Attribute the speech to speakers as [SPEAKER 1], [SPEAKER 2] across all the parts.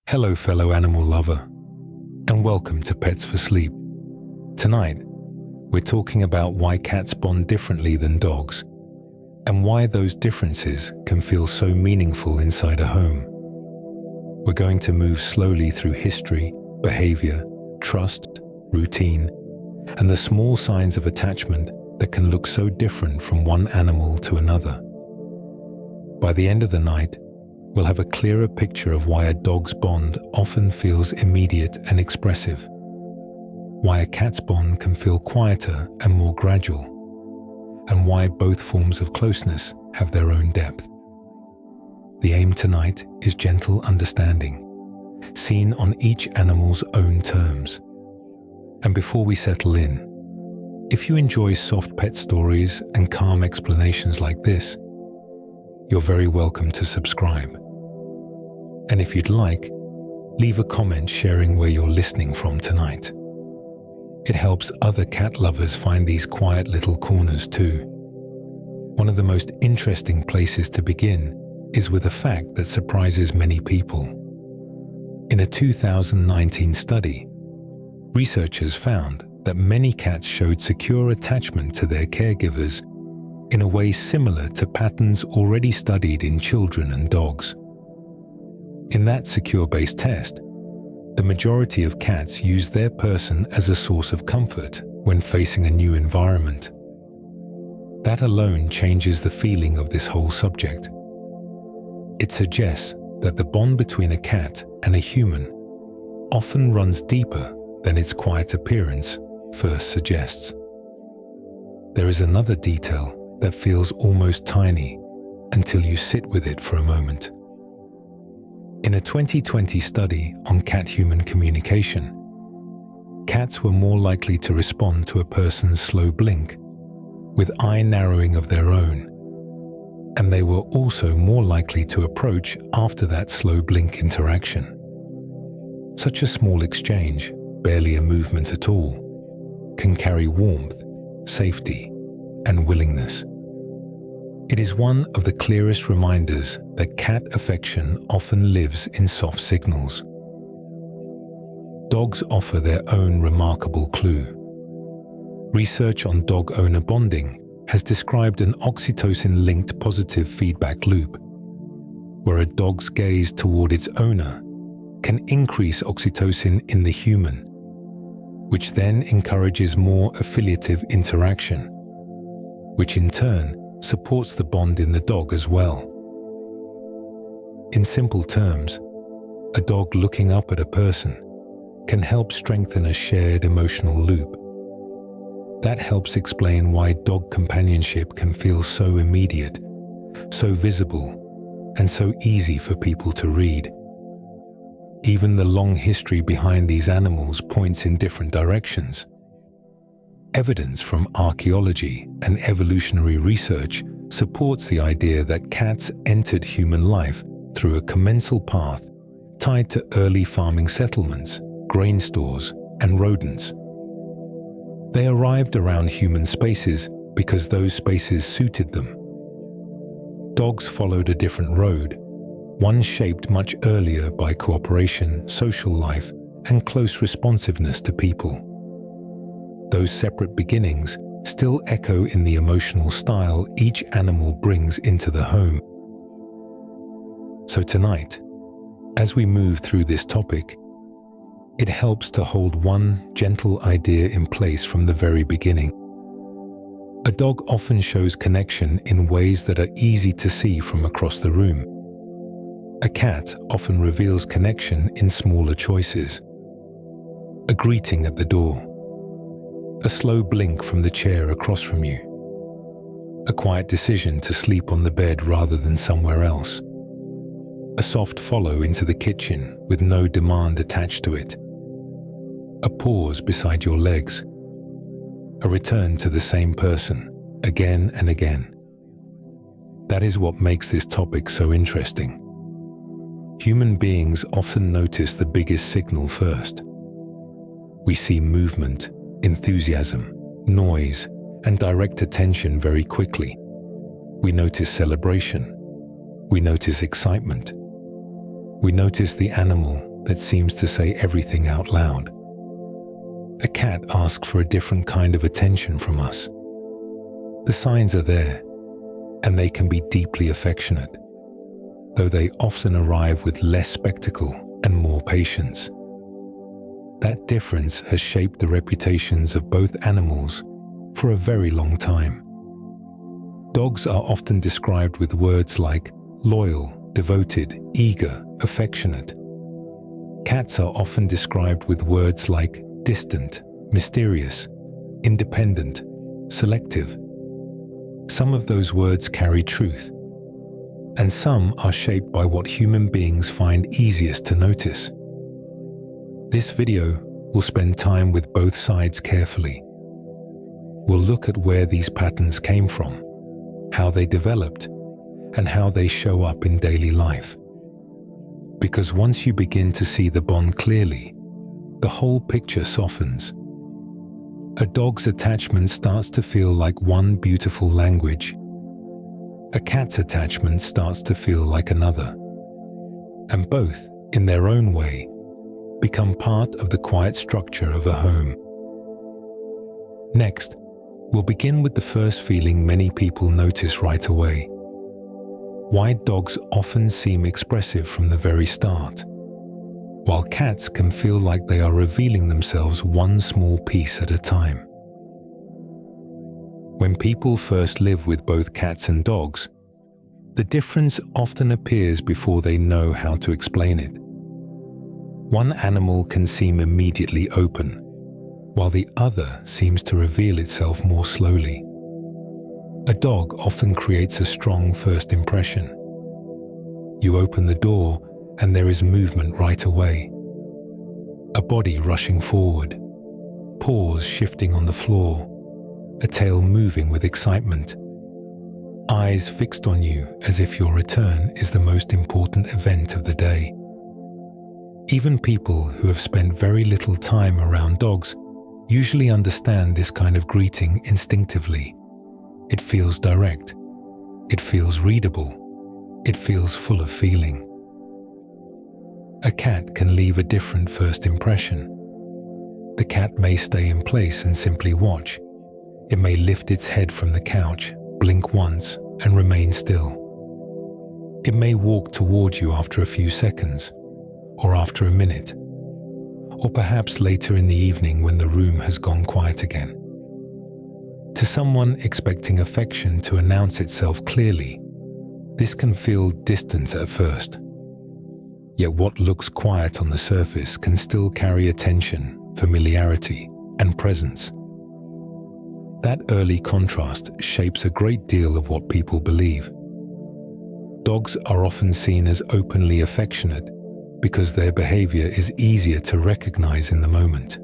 [SPEAKER 1] Hello, fellow animal lover, and welcome to Pets for Sleep. Tonight, we're talking about why cats bond differently than dogs, and why those differences can feel so meaningful inside a home. We're going to move slowly through history, behavior, trust, routine, and the small signs of attachment that can look so different from one animal to another. By the end of the night, we'll have a clearer picture of why a dog's bond often feels immediate and expressive, why a cat's bond can feel quieter and more gradual, and why both forms of closeness have their own depth. The aim tonight is gentle understanding, seen on each animal's own terms. And before we settle in, if you enjoy soft pet stories and calm explanations like this, you're very welcome to subscribe. And if you'd like, leave a comment sharing where you're listening from tonight. It helps other cat lovers find these quiet little corners too. One of the most interesting places to begin is with a fact that surprises many people. In a 2019 study, researchers found that many cats showed secure attachment to their caregivers in a way similar to patterns already studied in children and dogs. In that secure-based test, the majority of cats use their person as a source of comfort when facing a new environment. That alone changes the feeling of this whole subject. It suggests that the bond between a cat and a human often runs deeper than its quiet appearance first suggests. There is another detail that feels almost tiny until you sit with it for a moment. In a 2020 study on cat-human communication, cats were more likely to respond to a person's slow blink with eye narrowing of their own, and they were also more likely to approach after that slow blink interaction. Such a small exchange, barely a movement at all, can carry warmth, safety, and willingness. It is one of the clearest reminders that cat affection often lives in soft signals. Dogs offer their own remarkable clue. Research on dog-owner bonding has described an oxytocin-linked positive feedback loop, where a dog's gaze toward its owner can increase oxytocin in the human, which then encourages more affiliative interaction, which in turn supports the bond in the dog as well. In simple terms, a dog looking up at a person can help strengthen a shared emotional loop. That helps explain why dog companionship can feel so immediate, so visible, and so easy for people to read. Even the long history behind these animals points in different directions. Evidence from archaeology and evolutionary research supports the idea that cats entered human life through a commensal path tied to early farming settlements, grain stores, and rodents. They arrived around human spaces because those spaces suited them. Dogs followed a different road, one shaped much earlier by cooperation, social life, and close responsiveness to people. Those separate beginnings still echo in the emotional style each animal brings into the home. So tonight, as we move through this topic, it helps to hold one gentle idea in place from the very beginning. A dog often shows connection in ways that are easy to see from across the room. A cat often reveals connection in smaller choices. A greeting at the door, a slow blink from the chair across from you, a quiet decision to sleep on the bed rather than somewhere else, a soft follow into the kitchen with no demand attached to it, a pause beside your legs, a return to the same person again and again. That is what makes this topic so interesting. Human beings often notice the biggest signal first. We see movement, enthusiasm, noise, and direct attention very quickly. We notice celebration. We notice excitement. We notice the animal that seems to say everything out loud. A cat asks for a different kind of attention from us. The signs are there, and they can be deeply affectionate, though they often arrive with less spectacle and more patience. That difference has shaped the reputations of both animals for a very long time. Dogs are often described with words like loyal, devoted, eager, affectionate. Cats are often described with words like distant, mysterious, independent, selective. Some of those words carry truth, and some are shaped by what human beings find easiest to notice. This video will spend time with both sides carefully. We'll look at where these patterns came from, how they developed, and how they show up in daily life. Because once you begin to see the bond clearly, the whole picture softens. A dog's attachment starts to feel like one beautiful language. A cat's attachment starts to feel like another. And both, in their own way, become part of the quiet structure of a home. Next, we'll begin with the first feeling many people notice right away. Why dogs often seem expressive from the very start, while cats can feel like they are revealing themselves one small piece at a time. When people first live with both cats and dogs, the difference often appears before they know how to explain it. One animal can seem immediately open, while the other seems to reveal itself more slowly. A dog often creates a strong first impression. You open the door and there is movement right away. A body rushing forward, paws shifting on the floor, a tail moving with excitement, eyes fixed on you as if your return is the most important event of the day. Even people who have spent very little time around dogs usually understand this kind of greeting instinctively. It feels direct, it feels readable, it feels full of feeling. A cat can leave a different first impression. The cat may stay in place and simply watch. It may lift its head from the couch, blink once, and remain still. It may walk toward you after a few seconds, or after a minute, or perhaps later in the evening when the room has gone quiet again. To someone expecting affection to announce itself clearly, this can feel distant at first. Yet what looks quiet on the surface can still carry attention, familiarity, and presence. That early contrast shapes a great deal of what people believe. Dogs are often seen as openly affectionate because their behavior is easier to recognize in the moment.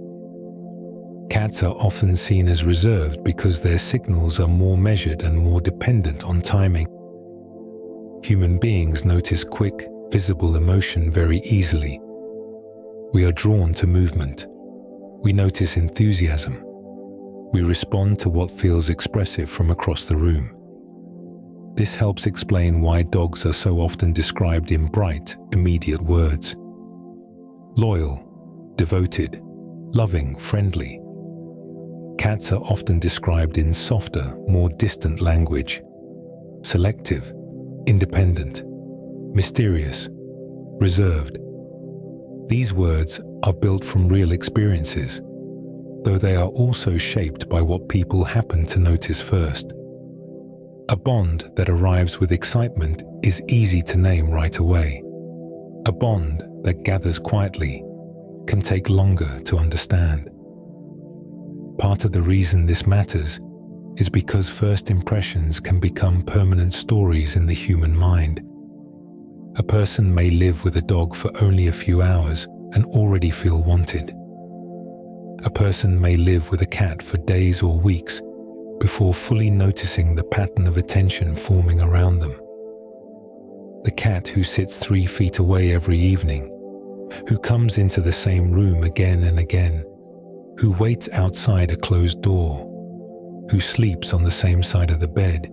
[SPEAKER 1] Cats are often seen as reserved because their signals are more measured and more dependent on timing. Human beings notice quick, visible emotion very easily. We are drawn to movement. We notice enthusiasm. We respond to what feels expressive from across the room. This helps explain why dogs are so often described in bright, immediate words. Loyal, devoted, loving, friendly. Cats are often described in softer, more distant language. Selective, independent, mysterious, reserved. These words are built from real experiences, though they are also shaped by what people happen to notice first. A bond that arrives with excitement is easy to name right away. A bond that gathers quietly can take longer to understand. Part of the reason this matters is because first impressions can become permanent stories in the human mind. A person may live with a dog for only a few hours and already feel wanted. A person may live with a cat for days or weeks before fully noticing the pattern of attention forming around them. The cat who sits 3 feet away every evening, who comes into the same room again and again, who waits outside a closed door, who sleeps on the same side of the bed,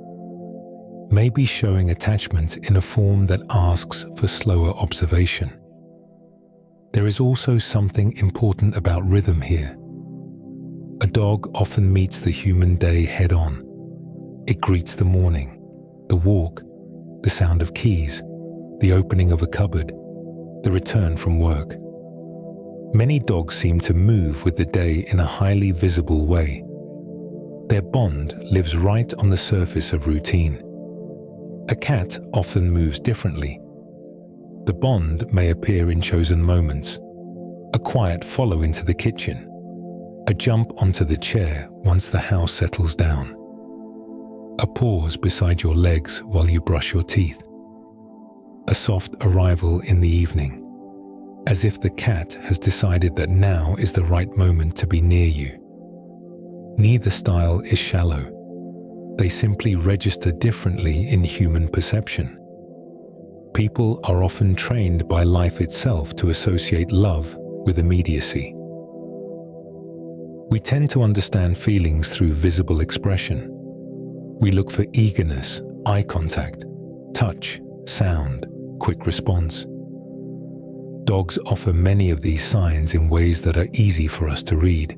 [SPEAKER 1] may be showing attachment in a form that asks for slower observation. There is also something important about rhythm here. A dog often meets the human day head-on. It greets the morning, the walk, the sound of keys, the opening of a cupboard, the return from work. Many dogs seem to move with the day in a highly visible way. Their bond lives right on the surface of routine. A cat often moves differently. The bond may appear in chosen moments: a quiet follow into the kitchen, a jump onto the chair once the house settles down, a pause beside your legs while you brush your teeth, a soft arrival in the evening, as if the cat has decided that now is the right moment to be near you. Neither style is shallow. They simply register differently in human perception. People are often trained by life itself to associate love with immediacy. We tend to understand feelings through visible expression. We look for eagerness, eye contact, touch, sound, quick response. Dogs offer many of these signs in ways that are easy for us to read.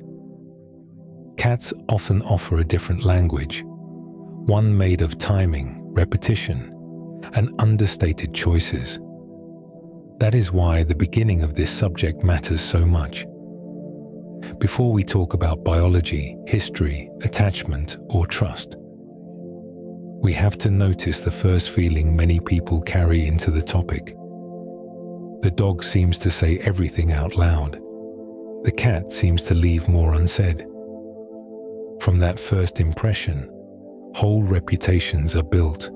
[SPEAKER 1] Cats often offer a different language, one made of timing, repetition, and understated choices. That is why the beginning of this subject matters so much. Before we talk about biology, history, attachment, or trust, we have to notice the first feeling many people carry into the topic. The dog seems to say everything out loud. The cat seems to leave more unsaid. From that first impression, whole reputations are built.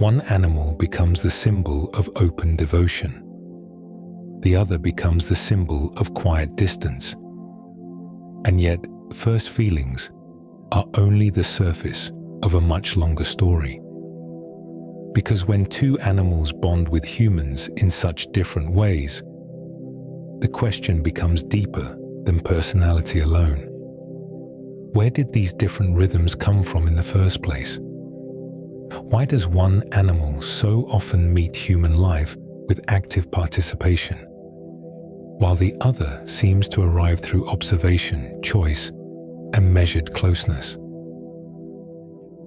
[SPEAKER 1] One animal becomes the symbol of open devotion. The other becomes the symbol of quiet distance. And yet, first feelings are only the surface of a much longer story. Because when two animals bond with humans in such different ways, the question becomes deeper than personality alone. Where did these different rhythms come from in the first place? Why does one animal so often meet human life with active participation, while the other seems to arrive through observation, choice, and measured closeness?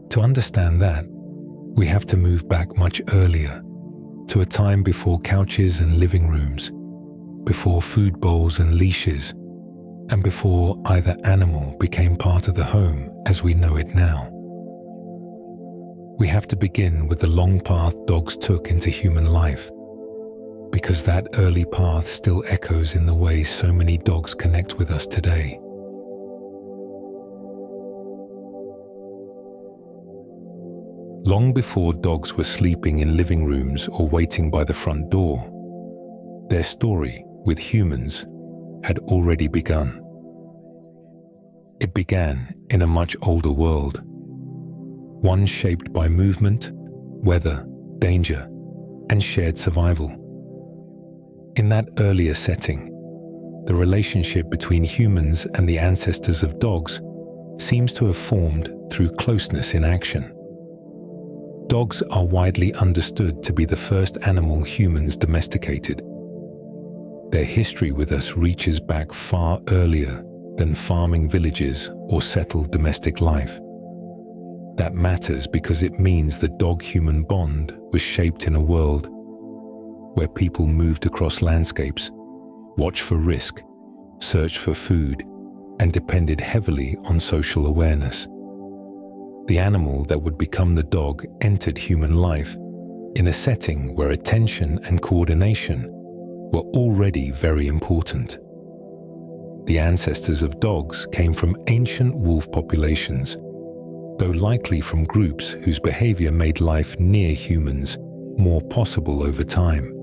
[SPEAKER 1] To understand that, we have to move back much earlier, to a time before couches and living rooms, before food bowls and leashes, and before either animal became part of the home as we know it now. We have to begin with the long path dogs took into human life, because that early path still echoes in the way so many dogs connect with us today. Long before dogs were sleeping in living rooms or waiting by the front door, their story with humans had already begun. It began in a much older world, one shaped by movement, weather, danger, and shared survival. In that earlier setting, the relationship between humans and the ancestors of dogs seems to have formed through closeness in action. Dogs are widely understood to be the first animal humans domesticated. Their history with us reaches back far earlier than farming villages or settled domestic life. That matters because it means the dog-human bond was shaped in a world where people moved across landscapes, watched for risk, searched for food, and depended heavily on social awareness. The animal that would become the dog entered human life in a setting where attention and coordination were already very important. The ancestors of dogs came from ancient wolf populations, though likely from groups whose behavior made life near humans more possible over time.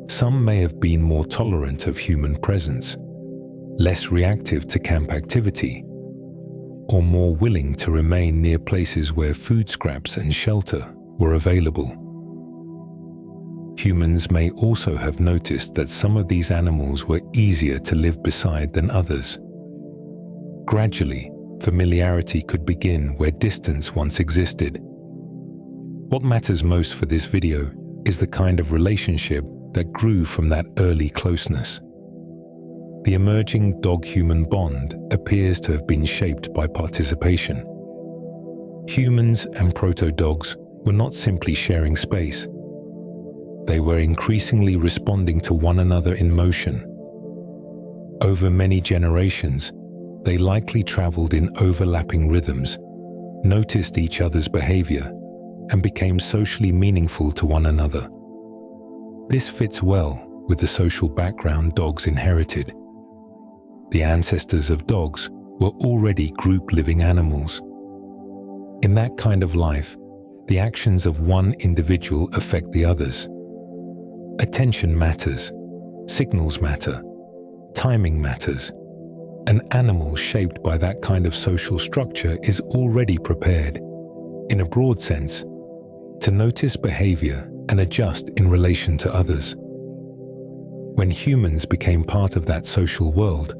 [SPEAKER 1] Some may have been more tolerant of human presence, less reactive to camp activity, or more willing to remain near places where food scraps and shelter were available. Humans may also have noticed that some of these animals were easier to live beside than others. Gradually, familiarity could begin where distance once existed. What matters most for this video is the kind of relationship that grew from that early closeness. The emerging dog-human bond appears to have been shaped by participation. Humans and proto-dogs were not simply sharing space. They were increasingly responding to one another in motion. Over many generations, they likely traveled in overlapping rhythms, noticed each other's behavior, and became socially meaningful to one another. This fits well with the social background dogs inherited. The ancestors of dogs were already group-living animals. In that kind of life, the actions of one individual affect the others. Attention matters, signals matter, timing matters. An animal shaped by that kind of social structure is already prepared, in a broad sense, to notice behavior and adjust in relation to others. When humans became part of that social world,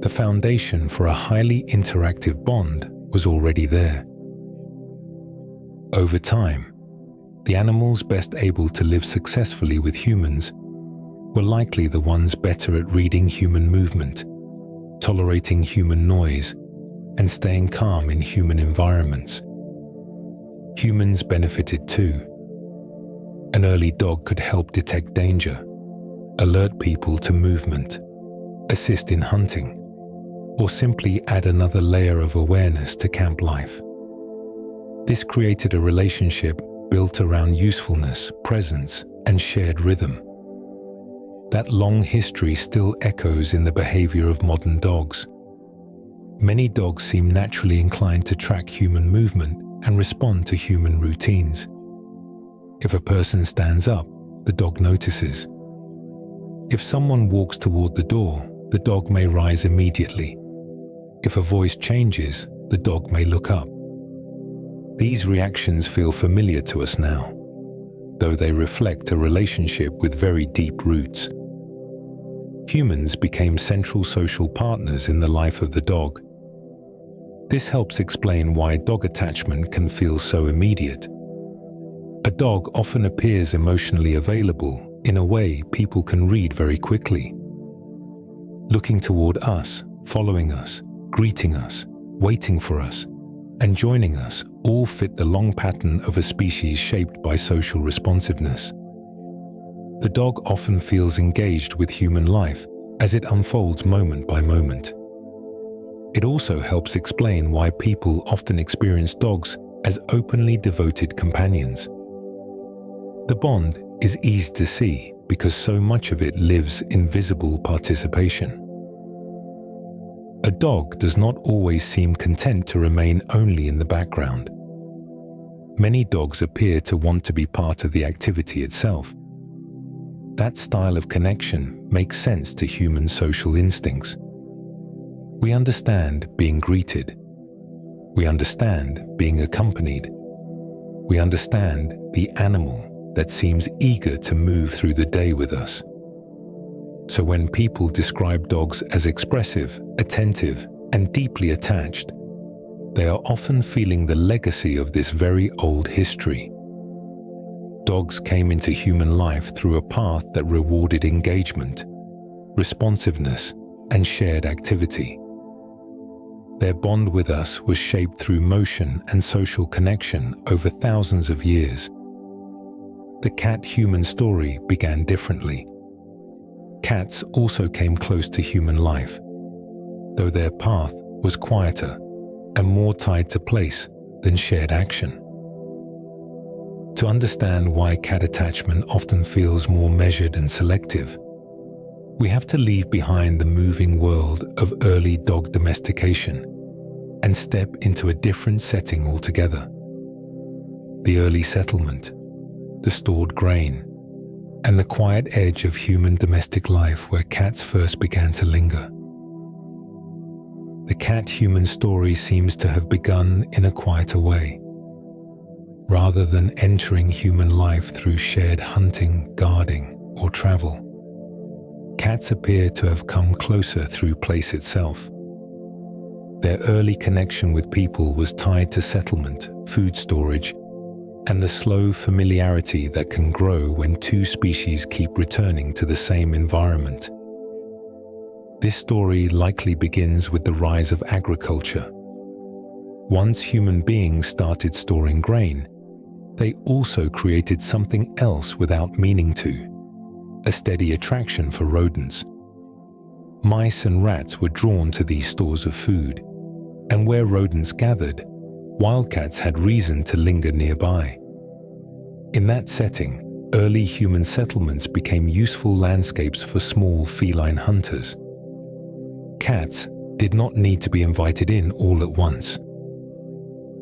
[SPEAKER 1] the foundation for a highly interactive bond was already there. Over time, the animals best able to live successfully with humans were likely the ones better at reading human movement, tolerating human noise, and staying calm in human environments. Humans benefited too. An early dog could help detect danger, alert people to movement, assist in hunting, or simply add another layer of awareness to camp life. This created a relationship built around usefulness, presence, and shared rhythm. That long history still echoes in the behavior of modern dogs. Many dogs seem naturally inclined to track human movement and respond to human routines. If a person stands up, the dog notices. If someone walks toward the door, the dog may rise immediately. If a voice changes, the dog may look up. These reactions feel familiar to us now, though they reflect a relationship with very deep roots. Humans became central social partners in the life of the dog. This helps explain why dog attachment can feel so immediate. A dog often appears emotionally available in a way people can read very quickly. Looking toward us, following us, greeting us, waiting for us, and joining us all fit the long pattern of a species shaped by social responsiveness. The dog often feels engaged with human life as it unfolds moment by moment. It also helps explain why people often experience dogs as openly devoted companions. The bond is easy to see because so much of it lives in visible participation. A dog does not always seem content to remain only in the background. Many dogs appear to want to be part of the activity itself. That style of connection makes sense to human social instincts. We understand being greeted. We understand being accompanied. We understand the animal that seems eager to move through the day with us. So when people describe dogs as expressive, attentive, and deeply attached, they are often feeling the legacy of this very old history. Dogs came into human life through a path that rewarded engagement, responsiveness, and shared activity. Their bond with us was shaped through motion and social connection over thousands of years. The cat-human story began differently. Cats also came close to human life, though their path was quieter and more tied to place than shared action. To understand why cat attachment often feels more measured and selective, we have to leave behind the moving world of early dog domestication and step into a different setting altogether. The early settlement, the stored grain, and the quiet edge of human domestic life where cats first began to linger. The cat-human story seems to have begun in a quieter way. Rather than entering human life through shared hunting, guarding, or travel, cats appear to have come closer through place itself. Their early connection with people was tied to settlement, food storage, and the slow familiarity that can grow when two species keep returning to the same environment. This story likely begins with the rise of agriculture. Once human beings started storing grain, they also created something else without meaning to, a steady attraction for rodents. Mice and rats were drawn to these stores of food, and where rodents gathered, wildcats had reason to linger nearby. In that setting, early human settlements became useful landscapes for small feline hunters. Cats did not need to be invited in all at once.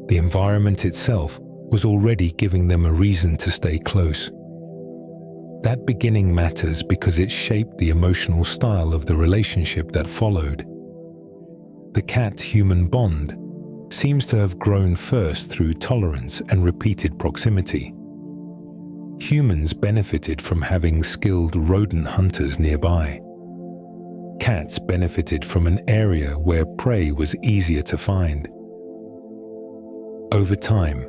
[SPEAKER 1] The environment itself was already giving them a reason to stay close. That beginning matters because it shaped the emotional style of the relationship that followed. The cat-human bond seems to have grown first through tolerance and repeated proximity. Humans benefited from having skilled rodent hunters nearby. Cats benefited from an area where prey was easier to find. Over time,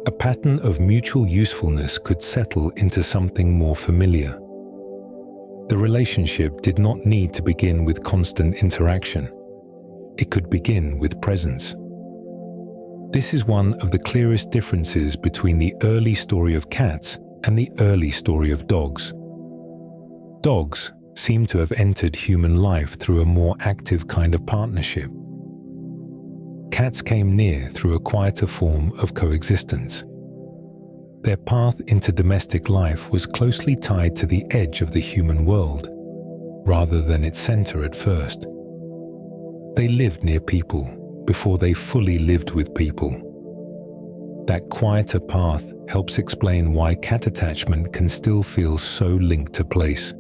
[SPEAKER 1] a pattern of mutual usefulness could settle into something more familiar. The relationship did not need to begin with constant interaction. It could begin with presence. This is one of the clearest differences between the early story of cats and the early story of dogs. Dogs seem to have entered human life through a more active kind of partnership. Cats came near through a quieter form of coexistence. Their path into domestic life was closely tied to the edge of the human world, rather than its center at first. They lived near people before they fully lived with people. That quieter path helps explain why cat attachment can still feel so linked to place.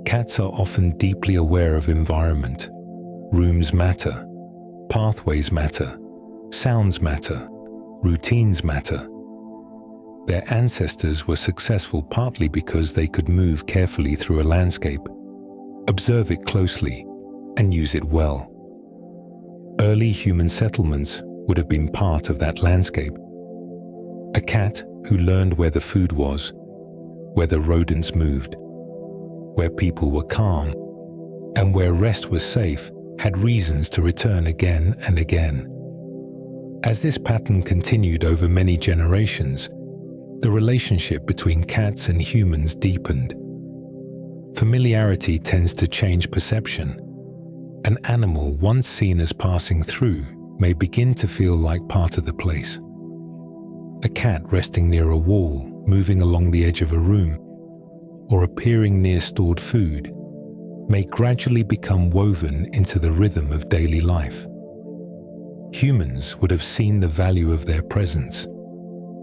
[SPEAKER 1] Cats are often deeply aware of environment. Rooms matter, pathways matter, sounds matter, routines matter. Their ancestors were successful partly because they could move carefully through a landscape, observe it closely, and use it well. Early human settlements would have been part of that landscape. A cat who learned where the food was, where the rodents moved, where people were calm, and where rest was safe, had reasons to return again and again. As this pattern continued over many generations, the relationship between cats and humans deepened. Familiarity tends to change perception. An animal once seen as passing through may begin to feel like part of the place. A cat resting near a wall, moving along the edge of a room, or appearing near stored food, may gradually become woven into the rhythm of daily life. Humans would have seen the value of their presence,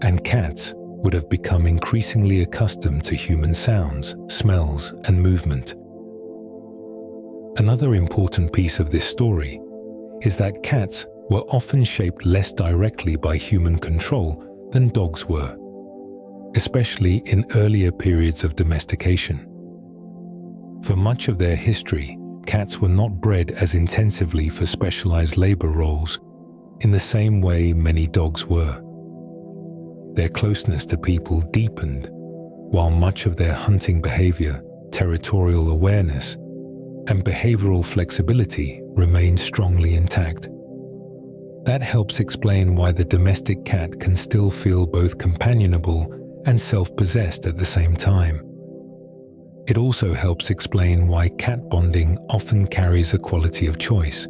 [SPEAKER 1] and cats would have become increasingly accustomed to human sounds, smells, and movement. Another important piece of this story is that cats were often shaped less directly by human control than dogs were, especially in earlier periods of domestication. For much of their history, cats were not bred as intensively for specialized labor roles in the same way many dogs were. Their closeness to people deepened, while much of their hunting behavior, territorial awareness, and behavioral flexibility remained strongly intact. That helps explain why the domestic cat can still feel both companionable and self-possessed at the same time. It also helps explain why cat bonding often carries a quality of choice.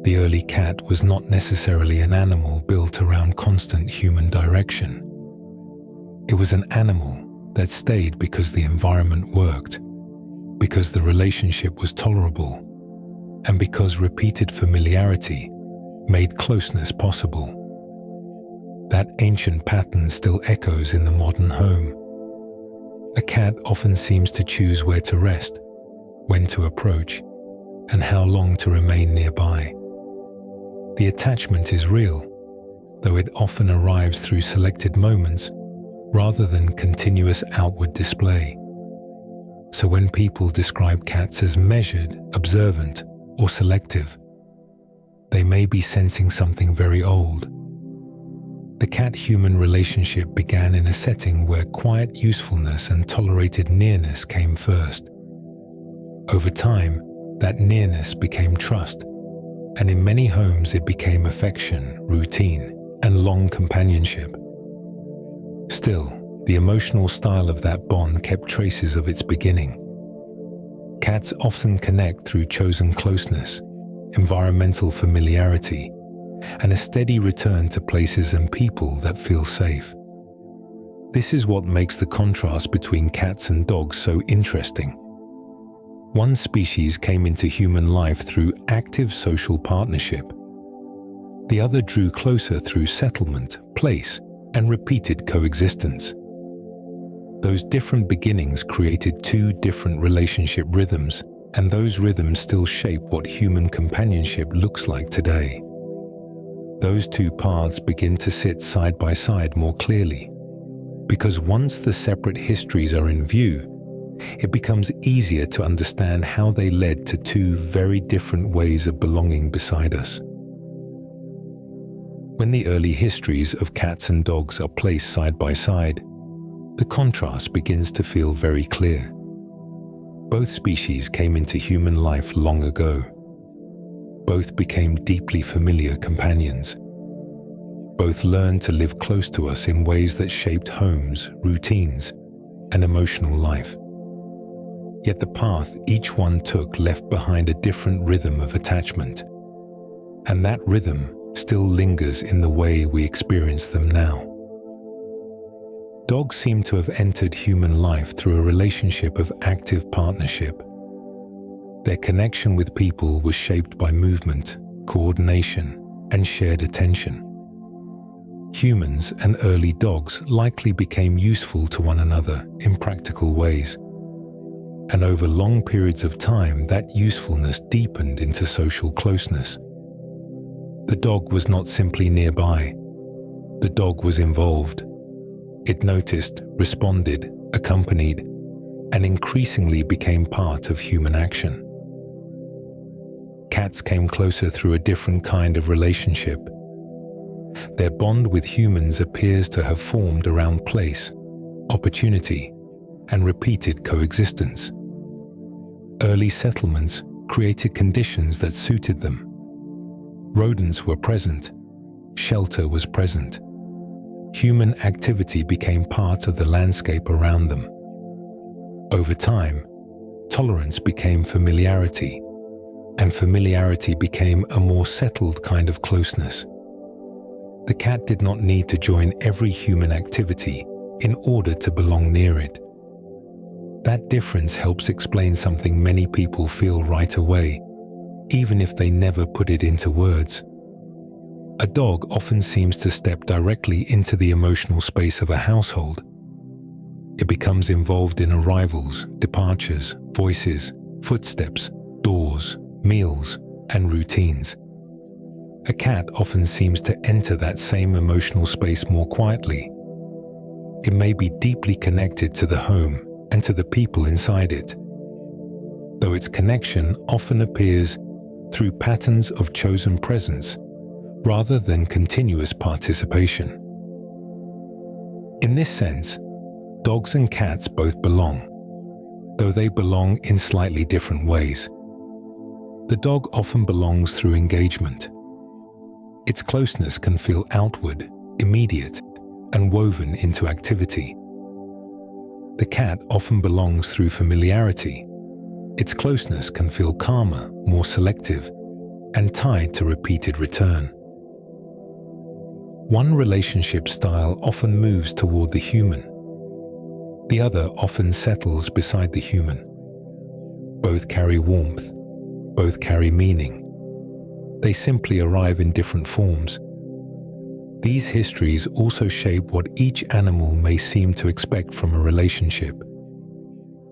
[SPEAKER 1] The early cat was not necessarily an animal built around constant human direction. It was an animal that stayed because the environment worked, because the relationship was tolerable, and because repeated familiarity made closeness possible. That ancient pattern still echoes in the modern home. A cat often seems to choose where to rest, when to approach, and how long to remain nearby. The attachment is real, though it often arrives through selected moments rather than continuous outward display. So when people describe cats as measured, observant, or selective, they may be sensing something very old. The cat-human relationship began in a setting where quiet usefulness and tolerated nearness came first. Over time, that nearness became trust, and in many homes it became affection, routine, and long companionship. Still, the emotional style of that bond kept traces of its beginning. Cats often connect through chosen closeness, environmental familiarity, and a steady return to places and people that feel safe. This is what makes the contrast between cats and dogs so interesting. One species came into human life through active social partnership. The other drew closer through settlement, place, and repeated coexistence. Those different beginnings created two different relationship rhythms, and those rhythms still shape what human companionship looks like today. Those two paths begin to sit side by side more clearly, because once the separate histories are in view, it becomes easier to understand how they led to two very different ways of belonging beside us. When the early histories of cats and dogs are placed side by side, the contrast begins to feel very clear. Both species came into human life long ago. Both became deeply familiar companions. Both learned to live close to us in ways that shaped homes, routines, and emotional life. Yet the path each one took left behind a different rhythm of attachment, and that rhythm still lingers in the way we experience them now. Dogs seem to have entered human life through a relationship of active partnership. Their connection with people was shaped by movement, coordination, and shared attention. Humans and early dogs likely became useful to one another in practical ways. And over long periods of time, that usefulness deepened into social closeness. The dog was not simply nearby. The dog was involved. It noticed, responded, accompanied, and increasingly became part of human action. Cats came closer through a different kind of relationship. Their bond with humans appears to have formed around place, opportunity, and repeated coexistence. Early settlements created conditions that suited them. Rodents were present, shelter was present. Human activity became part of the landscape around them. Over time, tolerance became familiarity, and familiarity became a more settled kind of closeness. The cat did not need to join every human activity in order to belong near it. That difference helps explain something many people feel right away, even if they never put it into words. A dog often seems to step directly into the emotional space of a household. It becomes involved in arrivals, departures, voices, footsteps, doors, meals, and routines. A cat often seems to enter that same emotional space more quietly. It may be deeply connected to the home and to the people inside it, though its connection often appears through patterns of chosen presence rather than continuous participation. In this sense, dogs and cats both belong, though they belong in slightly different ways. The dog often belongs through engagement. Its closeness can feel outward, immediate, and woven into activity. The cat often belongs through familiarity. Its closeness can feel calmer, more selective, and tied to repeated return. One relationship style often moves toward the human. The other often settles beside the human. Both carry warmth. Both carry meaning. They simply arrive in different forms. These histories also shape what each animal may seem to expect from a relationship.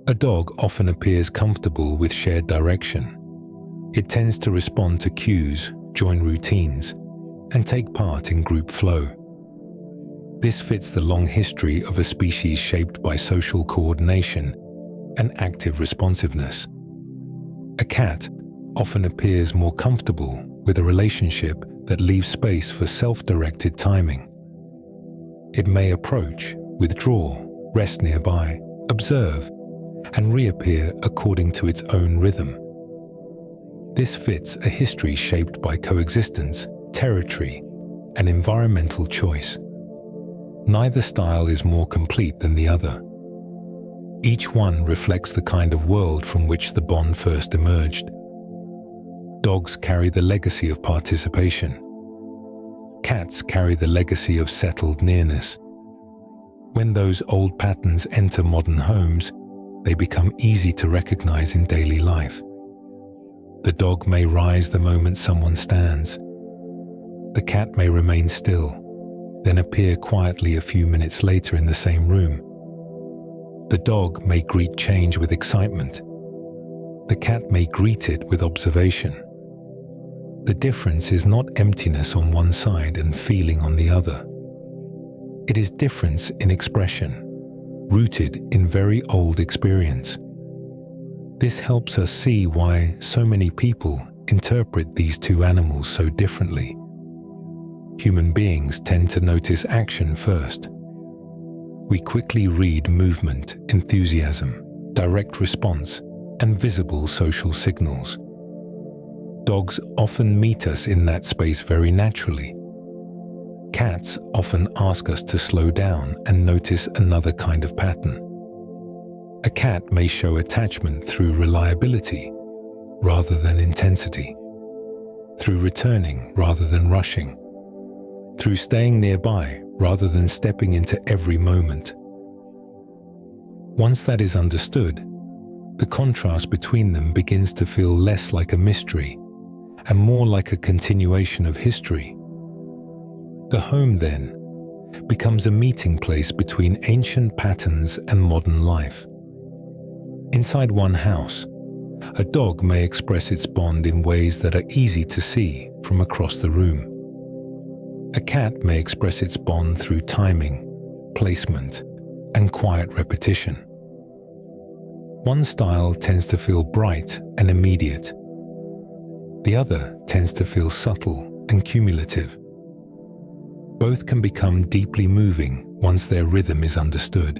[SPEAKER 1] A dog often appears comfortable with shared direction. It tends to respond to cues, join routines, and take part in group flow. This fits the long history of a species shaped by social coordination and active responsiveness. A cat often appears more comfortable with a relationship that leaves space for self-directed timing. It may approach, withdraw, rest nearby, observe, and reappear according to its own rhythm. This fits a history shaped by coexistence, territory, and environmental choice. Neither style is more complete than the other. Each one reflects the kind of world from which the bond first emerged. Dogs carry the legacy of participation. Cats carry the legacy of settled nearness. When those old patterns enter modern homes, they become easy to recognize in daily life. The dog may rise the moment someone stands. The cat may remain still, then appear quietly a few minutes later in the same room. The dog may greet change with excitement. The cat may greet it with observation. The difference is not emptiness on one side and feeling on the other. It is difference in expression, rooted in very old experience. This helps us see why so many people interpret these two animals so differently. Human beings tend to notice action first. We quickly read movement, enthusiasm, direct response, and visible social signals. Dogs often meet us in that space very naturally. Cats often ask us to slow down and notice another kind of pattern. A cat may show attachment through reliability rather than intensity, through returning rather than rushing, through staying nearby rather than stepping into every moment. Once that is understood, the contrast between them begins to feel less like a mystery and more like a continuation of history. The home, then, becomes a meeting place between ancient patterns and modern life. Inside one house, a dog may express its bond in ways that are easy to see from across the room. A cat may express its bond through timing, placement, and quiet repetition. One style tends to feel bright and immediate. The other tends to feel subtle and cumulative. Both can become deeply moving once their rhythm is understood.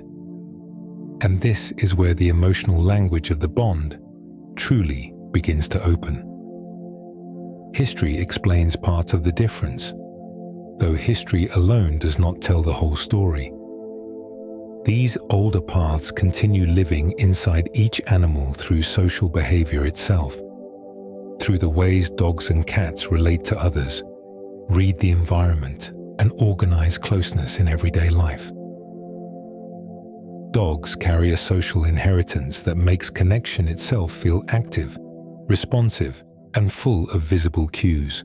[SPEAKER 1] And this is where the emotional language of the bond truly begins to open. History explains part of the difference, though history alone does not tell the whole story. These older paths continue living inside each animal through social behavior itself, through the ways dogs and cats relate to others, read the environment, and organize closeness in everyday life. Dogs carry a social inheritance that makes connection itself feel active, responsive, and full of visible cues.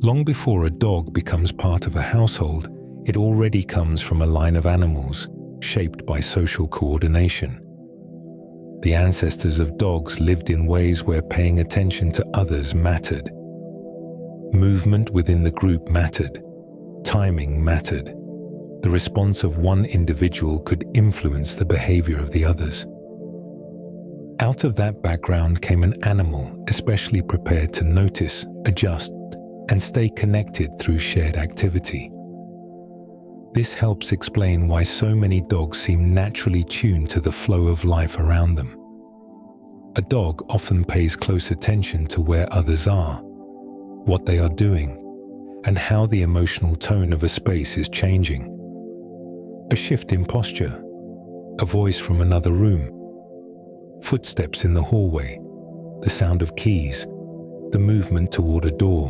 [SPEAKER 1] Long before a dog becomes part of a household, it already comes from a line of animals shaped by social coordination. The ancestors of dogs lived in ways where paying attention to others mattered. Movement within the group mattered. Timing mattered. The response of one individual could influence the behavior of the others. Out of that background came an animal especially prepared to notice, adjust, and stay connected through shared activity. This helps explain why so many dogs seem naturally tuned to the flow of life around them. A dog often pays close attention to where others are, what they are doing, and how the emotional tone of a space is changing. A shift in posture, a voice from another room, footsteps in the hallway, the sound of keys, the movement toward a door.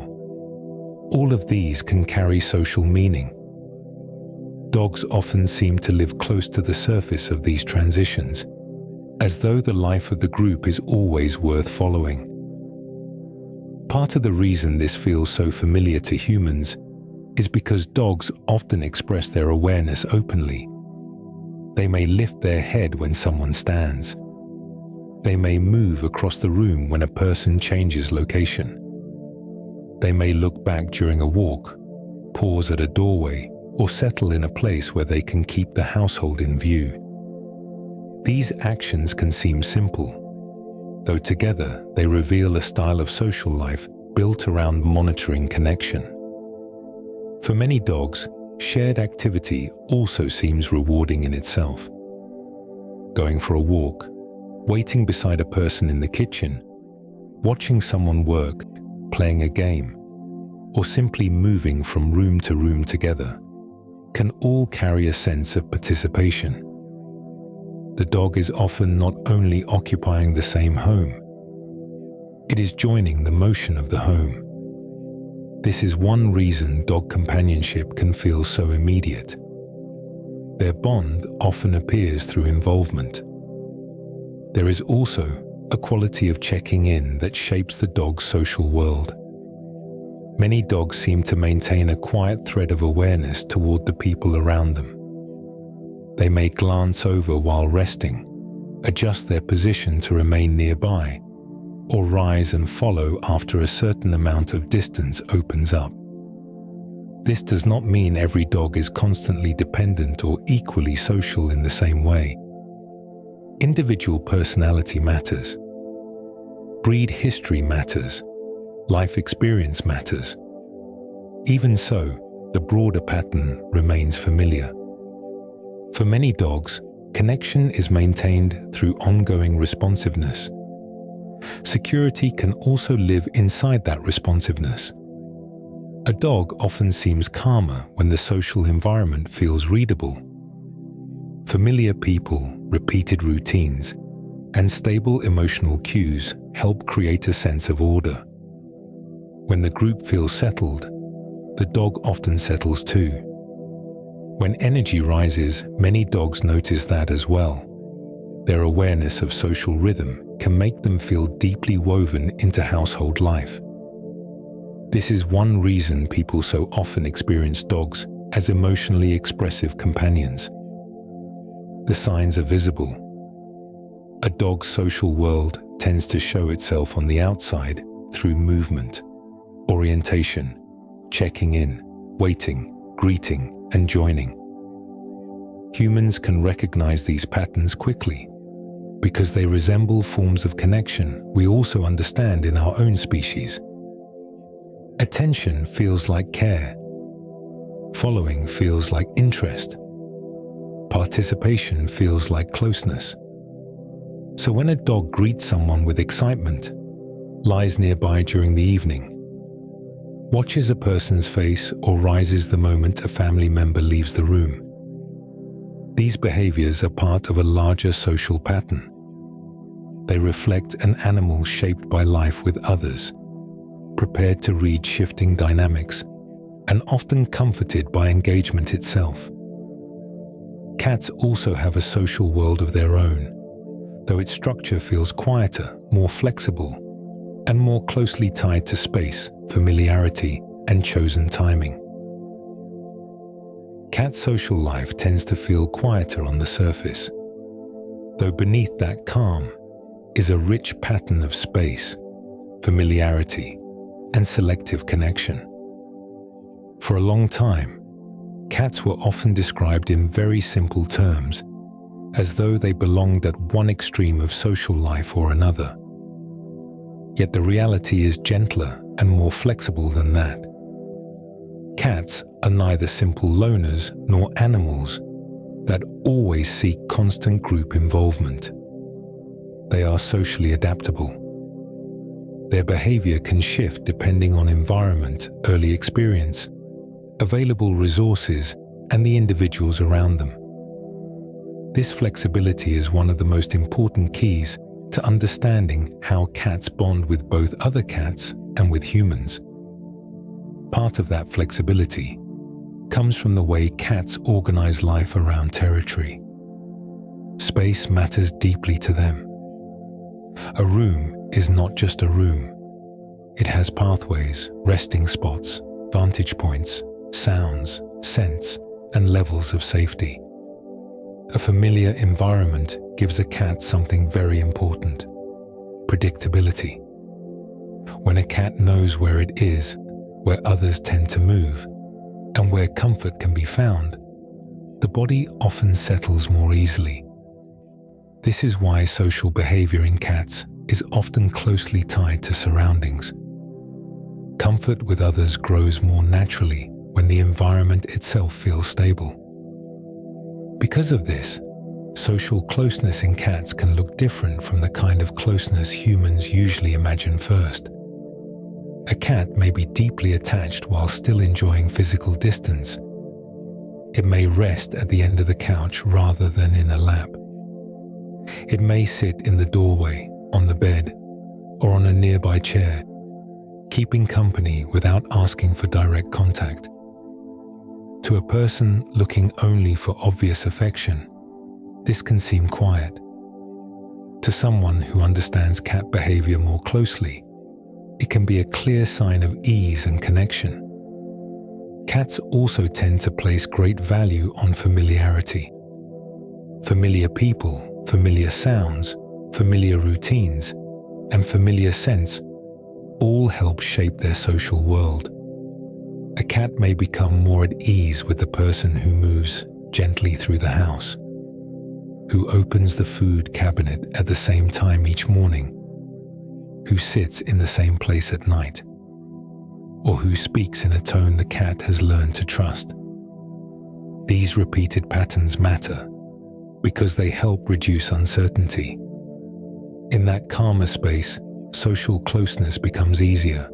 [SPEAKER 1] All of these can carry social meaning. Dogs often seem to live close to the surface of these transitions, as though the life of the group is always worth following. Part of the reason this feels so familiar to humans is because dogs often express their awareness openly. They may lift their head when someone stands. They may move across the room when a person changes location. They may look back during a walk, pause at a doorway, or settle in a place where they can keep the household in view. These actions can seem simple, though together they reveal a style of social life built around monitoring connection. For many dogs, shared activity also seems rewarding in itself. Going for a walk, waiting beside a person in the kitchen, watching someone work, playing a game, or simply moving from room to room together can all carry a sense of participation. The dog is often not only occupying the same home, it is joining the motion of the home. This is one reason dog companionship can feel so immediate. Their bond often appears through involvement. There is also a quality of checking in that shapes the dog's social world. Many dogs seem to maintain a quiet thread of awareness toward the people around them. They may glance over while resting, adjust their position to remain nearby, or rise and follow after a certain amount of distance opens up. This does not mean every dog is constantly dependent or equally social in the same way. Individual personality matters. Breed history matters. Life experience matters. Even so, the broader pattern remains familiar. For many dogs, connection is maintained through ongoing responsiveness. Security can also live inside that responsiveness. A dog often seems calmer when the social environment feels readable. Familiar people, repeated routines, and stable emotional cues help create a sense of order. When the group feels settled, the dog often settles too. When energy rises, many dogs notice that as well. Their awareness of social rhythm can make them feel deeply woven into household life. This is one reason people so often experience dogs as emotionally expressive companions. The signs are visible. A dog's social world tends to show itself on the outside through movement, orientation, checking in, waiting, greeting, and joining. Humans can recognize these patterns quickly because they resemble forms of connection we also understand in our own species. Attention feels like care. Following feels like interest. Participation feels like closeness. So when a dog greets someone with excitement, lies nearby during the evening, watches a person's face, or rises the moment a family member leaves the room, these behaviors are part of a larger social pattern. They reflect an animal shaped by life with others, prepared to read shifting dynamics, and often comforted by engagement itself. Cats also have a social world of their own, though its structure feels quieter, more flexible, and more closely tied to space, familiarity, and chosen timing. Cat social life tends to feel quieter on the surface, though beneath that calm is a rich pattern of space, familiarity, and selective connection. For a long time, cats were often described in very simple terms, as though they belonged at one extreme of social life or another. Yet the reality is gentler and more flexible than that. Cats are neither simple loners nor animals that always seek constant group involvement. They are socially adaptable. Their behavior can shift depending on environment, early experience, available resources, and the individuals around them. This flexibility is one of the most important keys to understanding how cats bond with both other cats and with humans. Part of that flexibility comes from the way cats organize life around territory. Space matters deeply to them. A room is not just a room. It has pathways, resting spots, vantage points, sounds, scents, and levels of safety. A familiar environment gives a cat something very important: predictability. When a cat knows where it is, where others tend to move, and where comfort can be found, the body often settles more easily. This is why social behavior in cats is often closely tied to surroundings. Comfort with others grows more naturally when the environment itself feels stable. Because of this, social closeness in cats can look different from the kind of closeness humans usually imagine first. A cat may be deeply attached while still enjoying physical distance. It may rest at the end of the couch rather than in a lap. It may sit in the doorway, on the bed, or on a nearby chair, keeping company without asking for direct contact. To a person looking only for obvious affection, this can seem quiet. To someone who understands cat behavior more closely, it can be a clear sign of ease and connection. Cats also tend to place great value on familiarity. Familiar people, familiar sounds, familiar routines, and familiar scents all help shape their social world. A cat may become more at ease with the person who moves gently through the house, who opens the food cabinet at the same time each morning, who sits in the same place at night, or who speaks in a tone the cat has learned to trust. These repeated patterns matter because they help reduce uncertainty. In that calmer space, social closeness becomes easier.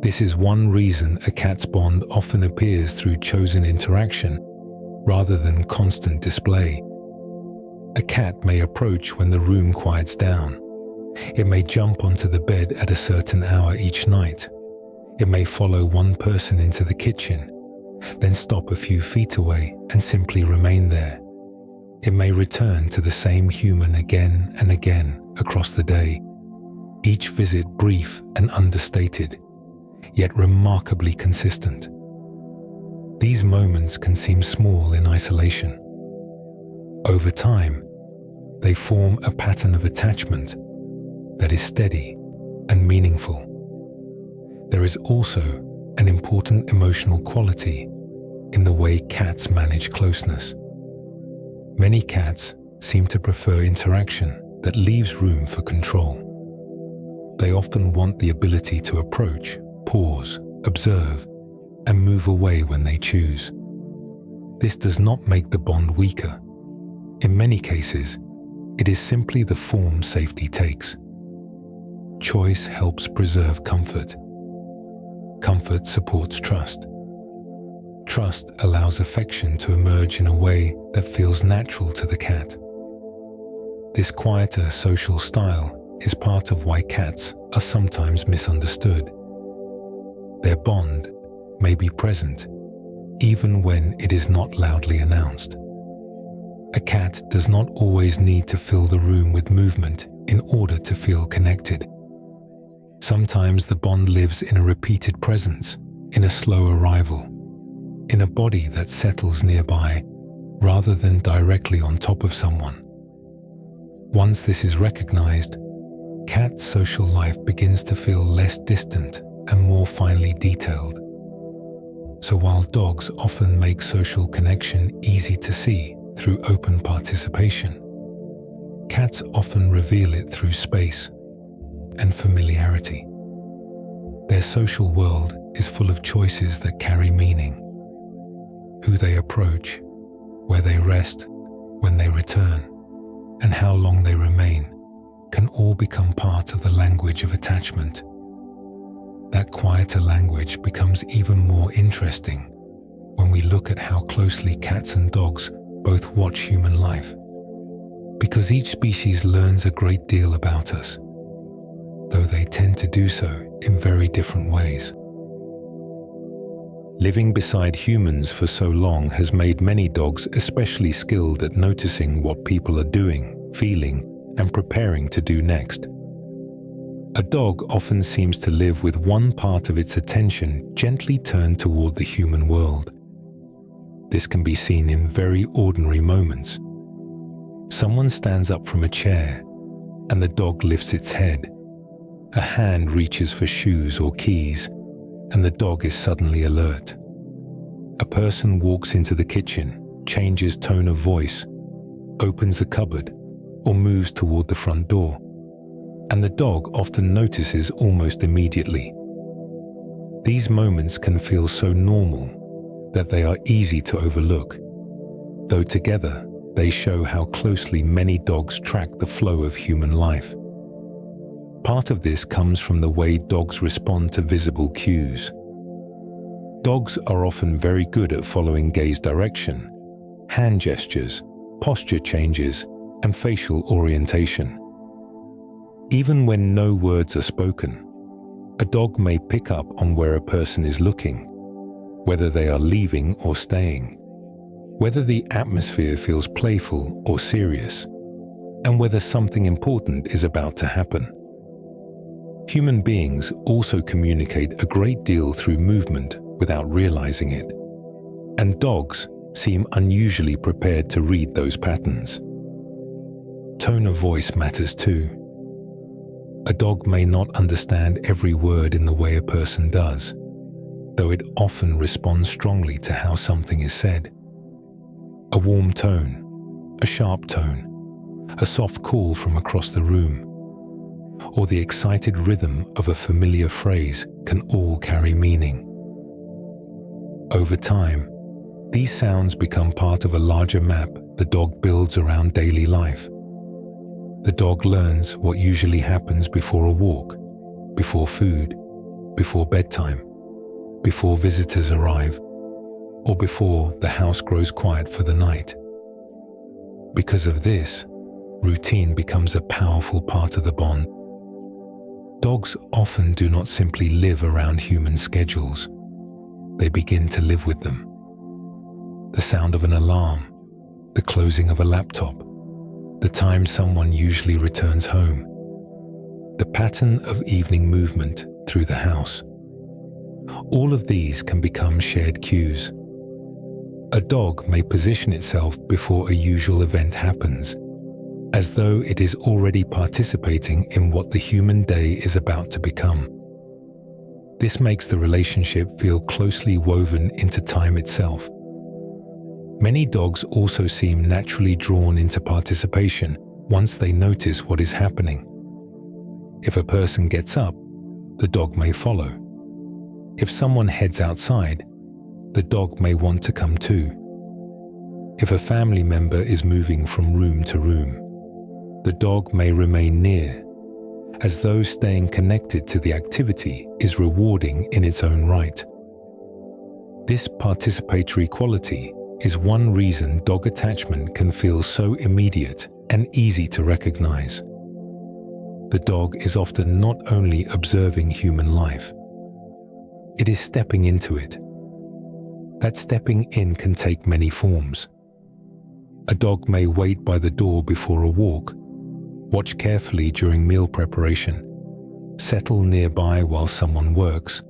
[SPEAKER 1] This is one reason a cat's bond often appears through chosen interaction rather than constant display. A cat may approach when the room quiets down. It may jump onto the bed at a certain hour each night. It may follow one person into the kitchen, then stop a few feet away and simply remain there. It may return to the same human again and again across the day, each visit brief and understated, yet remarkably consistent. These moments can seem small in isolation. Over time, they form a pattern of attachment that is steady and meaningful. There is also an important emotional quality in the way cats manage closeness. Many cats seem to prefer interaction that leaves room for control. They often want the ability to approach, pause, observe, and move away when they choose. This does not make the bond weaker. In many cases, it is simply the form safety takes. Choice helps preserve comfort. Comfort supports trust. Trust allows affection to emerge in a way that feels natural to the cat. This quieter social style is part of why cats are sometimes misunderstood. Their bond may be present even when it is not loudly announced. A cat does not always need to fill the room with movement in order to feel connected. Sometimes the bond lives in a repeated presence, in a slow arrival, in a body that settles nearby rather than directly on top of someone. Once this is recognized, cat social life begins to feel less distant and more finely detailed. So while dogs often make social connection easy to see through open participation, cats often reveal it through space and familiarity. Their social world is full of choices that carry meaning. Who they approach, where they rest, when they return, and how long they remain can all become part of the language of attachment. That quieter language becomes even more interesting when we look at how closely cats and dogs both watch human life, because each species learns a great deal about us, though they tend to do so in very different ways. Living beside humans for so long has made many dogs especially skilled at noticing what people are doing, feeling, and preparing to do next. A dog often seems to live with one part of its attention gently turned toward the human world. This can be seen in very ordinary moments. Someone stands up from a chair, and the dog lifts its head. A hand reaches for shoes or keys, and the dog is suddenly alert. A person walks into the kitchen, changes tone of voice, opens a cupboard, or moves toward the front door, and the dog often notices almost immediately. These moments can feel so normal that they are easy to overlook, though together they show how closely many dogs track the flow of human life. Part of this comes from the way dogs respond to visible cues. Dogs are often very good at following gaze direction, hand gestures, posture changes, and facial orientation. Even when no words are spoken, a dog may pick up on where a person is looking, whether they are leaving or staying, whether the atmosphere feels playful or serious, and whether something important is about to happen. Human beings also communicate a great deal through movement without realizing it, and dogs seem unusually prepared to read those patterns. Tone of voice matters too. A dog may not understand every word in the way a person does, though it often responds strongly to how something is said. A warm tone, a sharp tone, a soft call from across the room, or the excited rhythm of a familiar phrase can all carry meaning. Over time, these sounds become part of a larger map the dog builds around daily life. The dog learns what usually happens before a walk, before food, before bedtime, before visitors arrive, or before the house grows quiet for the night. Because of this, routine becomes a powerful part of the bond. Dogs often do not simply live around human schedules. They begin to live with them. The sound of an alarm, the closing of a laptop, the time someone usually returns home, the pattern of evening movement through the house. All of these can become shared cues. A dog may position itself before a usual event happens, as though it is already participating in what the human day is about to become. This makes the relationship feel closely woven into time itself. Many dogs also seem naturally drawn into participation once they notice what is happening. If a person gets up, the dog may follow. If someone heads outside, the dog may want to come too. If a family member is moving from room to room, the dog may remain near, as though staying connected to the activity is rewarding in its own right. This participatory quality is one reason dog attachment can feel so immediate and easy to recognize. The dog is often not only observing human life, it is stepping into it. That stepping in can take many forms. A dog may wait by the door before a walk, watch carefully during meal preparation, settle nearby while someone works,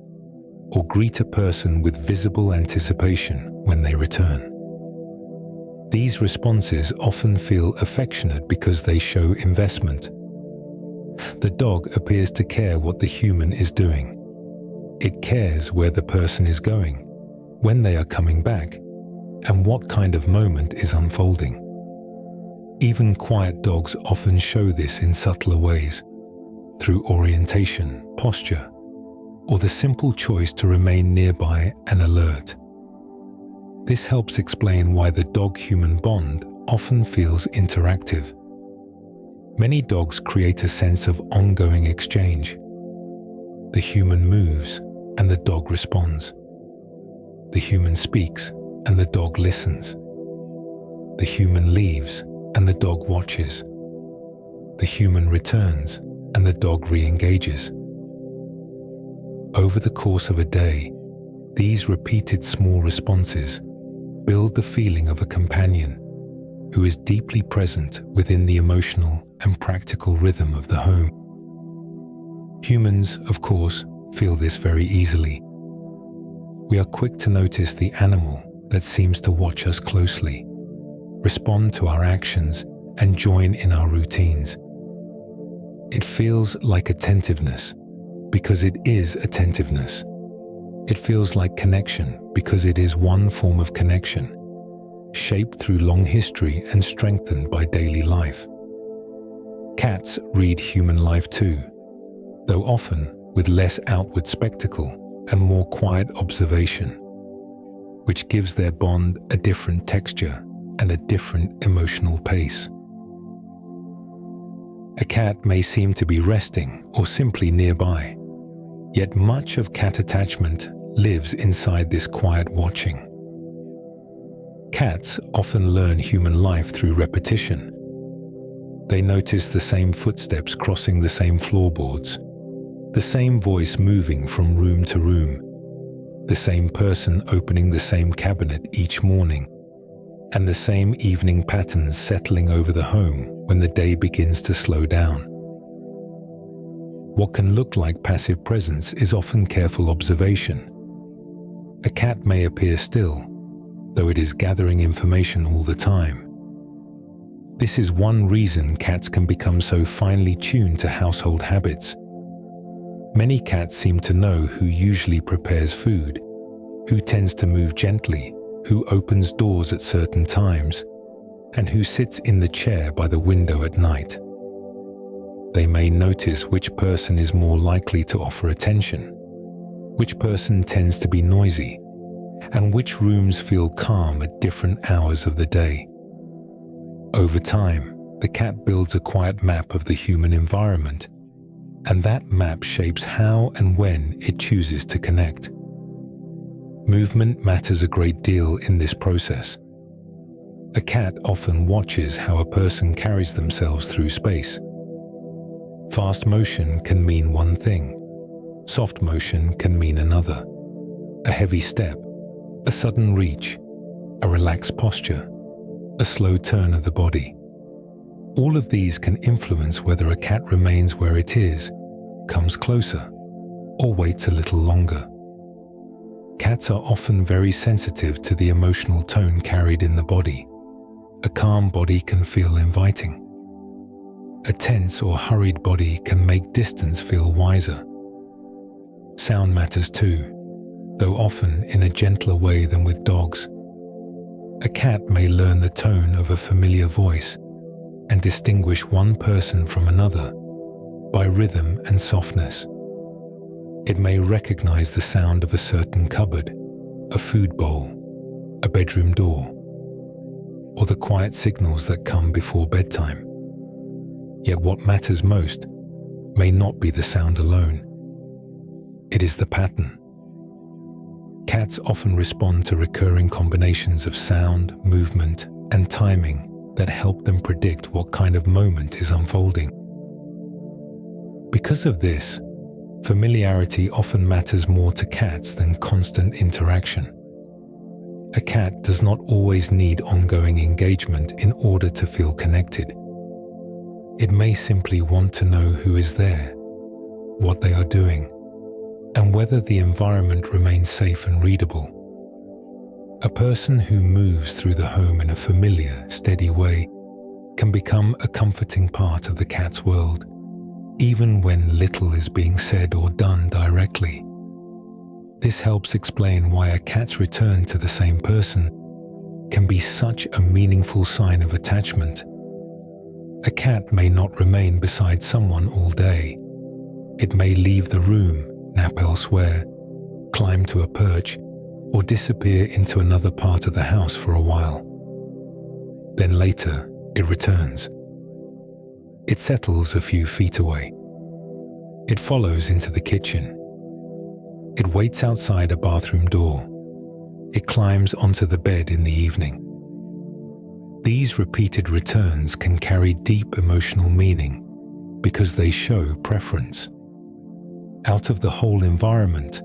[SPEAKER 1] or greet a person with visible anticipation when they return. These responses often feel affectionate because they show investment. The dog appears to care what the human is doing. It cares where the person is going, when they are coming back, and what kind of moment is unfolding. Even quiet dogs often show this in subtler ways, through orientation, posture, or the simple choice to remain nearby and alert. This helps explain why the dog-human bond often feels interactive. Many dogs create a sense of ongoing exchange. The human moves and the dog responds. The human speaks and the dog listens. The human leaves and the dog watches. The human returns and the dog re-engages. Over the course of a day, these repeated small responses build the feeling of a companion who is deeply present within the emotional and practical rhythm of the home. Humans, of course, feel this very easily. We are quick to notice the animal that seems to watch us closely, respond to our actions, and join in our routines. It feels like attentiveness because it is attentiveness. It feels like connection because it is one form of connection, shaped through long history and strengthened by daily life. Cats read human life too, though often with less outward spectacle and more quiet observation, which gives their bond a different texture and a different emotional pace. A cat may seem to be resting or simply nearby, yet much of cat attachment lives inside this quiet watching. Cats often learn human life through repetition. They notice the same footsteps crossing the same floorboards, the same voice moving from room to room, the same person opening the same cabinet each morning, and the same evening patterns settling over the home when the day begins to slow down. What can look like passive presence is often careful observation. A cat may appear still, though it is gathering information all the time. This is one reason cats can become so finely tuned to household habits. Many cats seem to know who usually prepares food, who tends to move gently, who opens doors at certain times, and who sits in the chair by the window at night. They may notice which person is more likely to offer attention, which person tends to be noisy, and which rooms feel calm at different hours of the day. Over time, the cat builds a quiet map of the human environment, and that map shapes how and when it chooses to connect. Movement matters a great deal in this process. A cat often watches how a person carries themselves through space. Fast motion can mean one thing. Soft motion can mean another. A heavy step, a sudden reach, a relaxed posture, a slow turn of the body. All of these can influence whether a cat remains where it is, comes closer, or waits a little longer. Cats are often very sensitive to the emotional tone carried in the body. A calm body can feel inviting. A tense or hurried body can make distance feel wiser. Sound matters too, though often in a gentler way than with dogs. A cat may learn the tone of a familiar voice and distinguish one person from another by rhythm and softness. It may recognize the sound of a certain cupboard, a food bowl, a bedroom door, or the quiet signals that come before bedtime. Yet what matters most may not be the sound alone. It is the pattern. Cats often respond to recurring combinations of sound, movement, and timing that help them predict what kind of moment is unfolding. Because of this, familiarity often matters more to cats than constant interaction. A cat does not always need ongoing engagement in order to feel connected. It may simply want to know who is there, what they are doing, and whether the environment remains safe and readable. A person who moves through the home in a familiar, steady way can become a comforting part of the cat's world, even when little is being said or done directly. This helps explain why a cat's return to the same person can be such a meaningful sign of attachment. A cat may not remain beside someone all day. It may leave the room, nap elsewhere, climb to a perch, or disappear into another part of the house for a while. Then later, it returns. It settles a few feet away. It follows into the kitchen. It waits outside a bathroom door. It climbs onto the bed in the evening. These repeated returns can carry deep emotional meaning because they show preference. Out of the whole environment,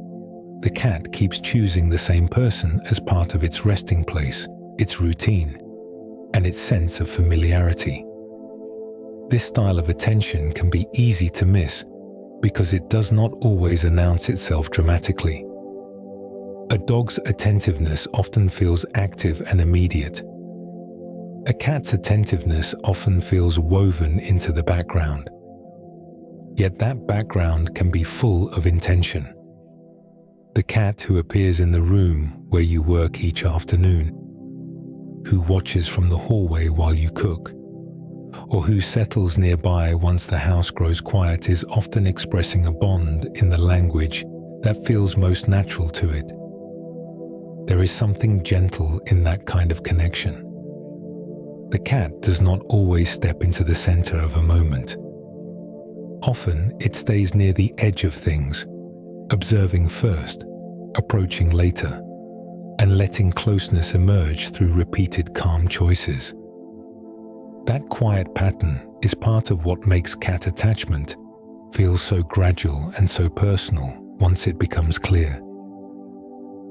[SPEAKER 1] the cat keeps choosing the same person as part of its resting place, its routine, and its sense of familiarity. This style of attention can be easy to miss because it does not always announce itself dramatically. A dog's attentiveness often feels active and immediate. A cat's attentiveness often feels woven into the background. Yet that background can be full of intention. The cat who appears in the room where you work each afternoon, who watches from the hallway while you cook, or who settles nearby once the house grows quiet is often expressing a bond in the language that feels most natural to it. There is something gentle in that kind of connection. The cat does not always step into the center of a moment. Often, it stays near the edge of things, observing first, approaching later, and letting closeness emerge through repeated calm choices. That quiet pattern is part of what makes cat attachment feel so gradual and so personal once it becomes clear.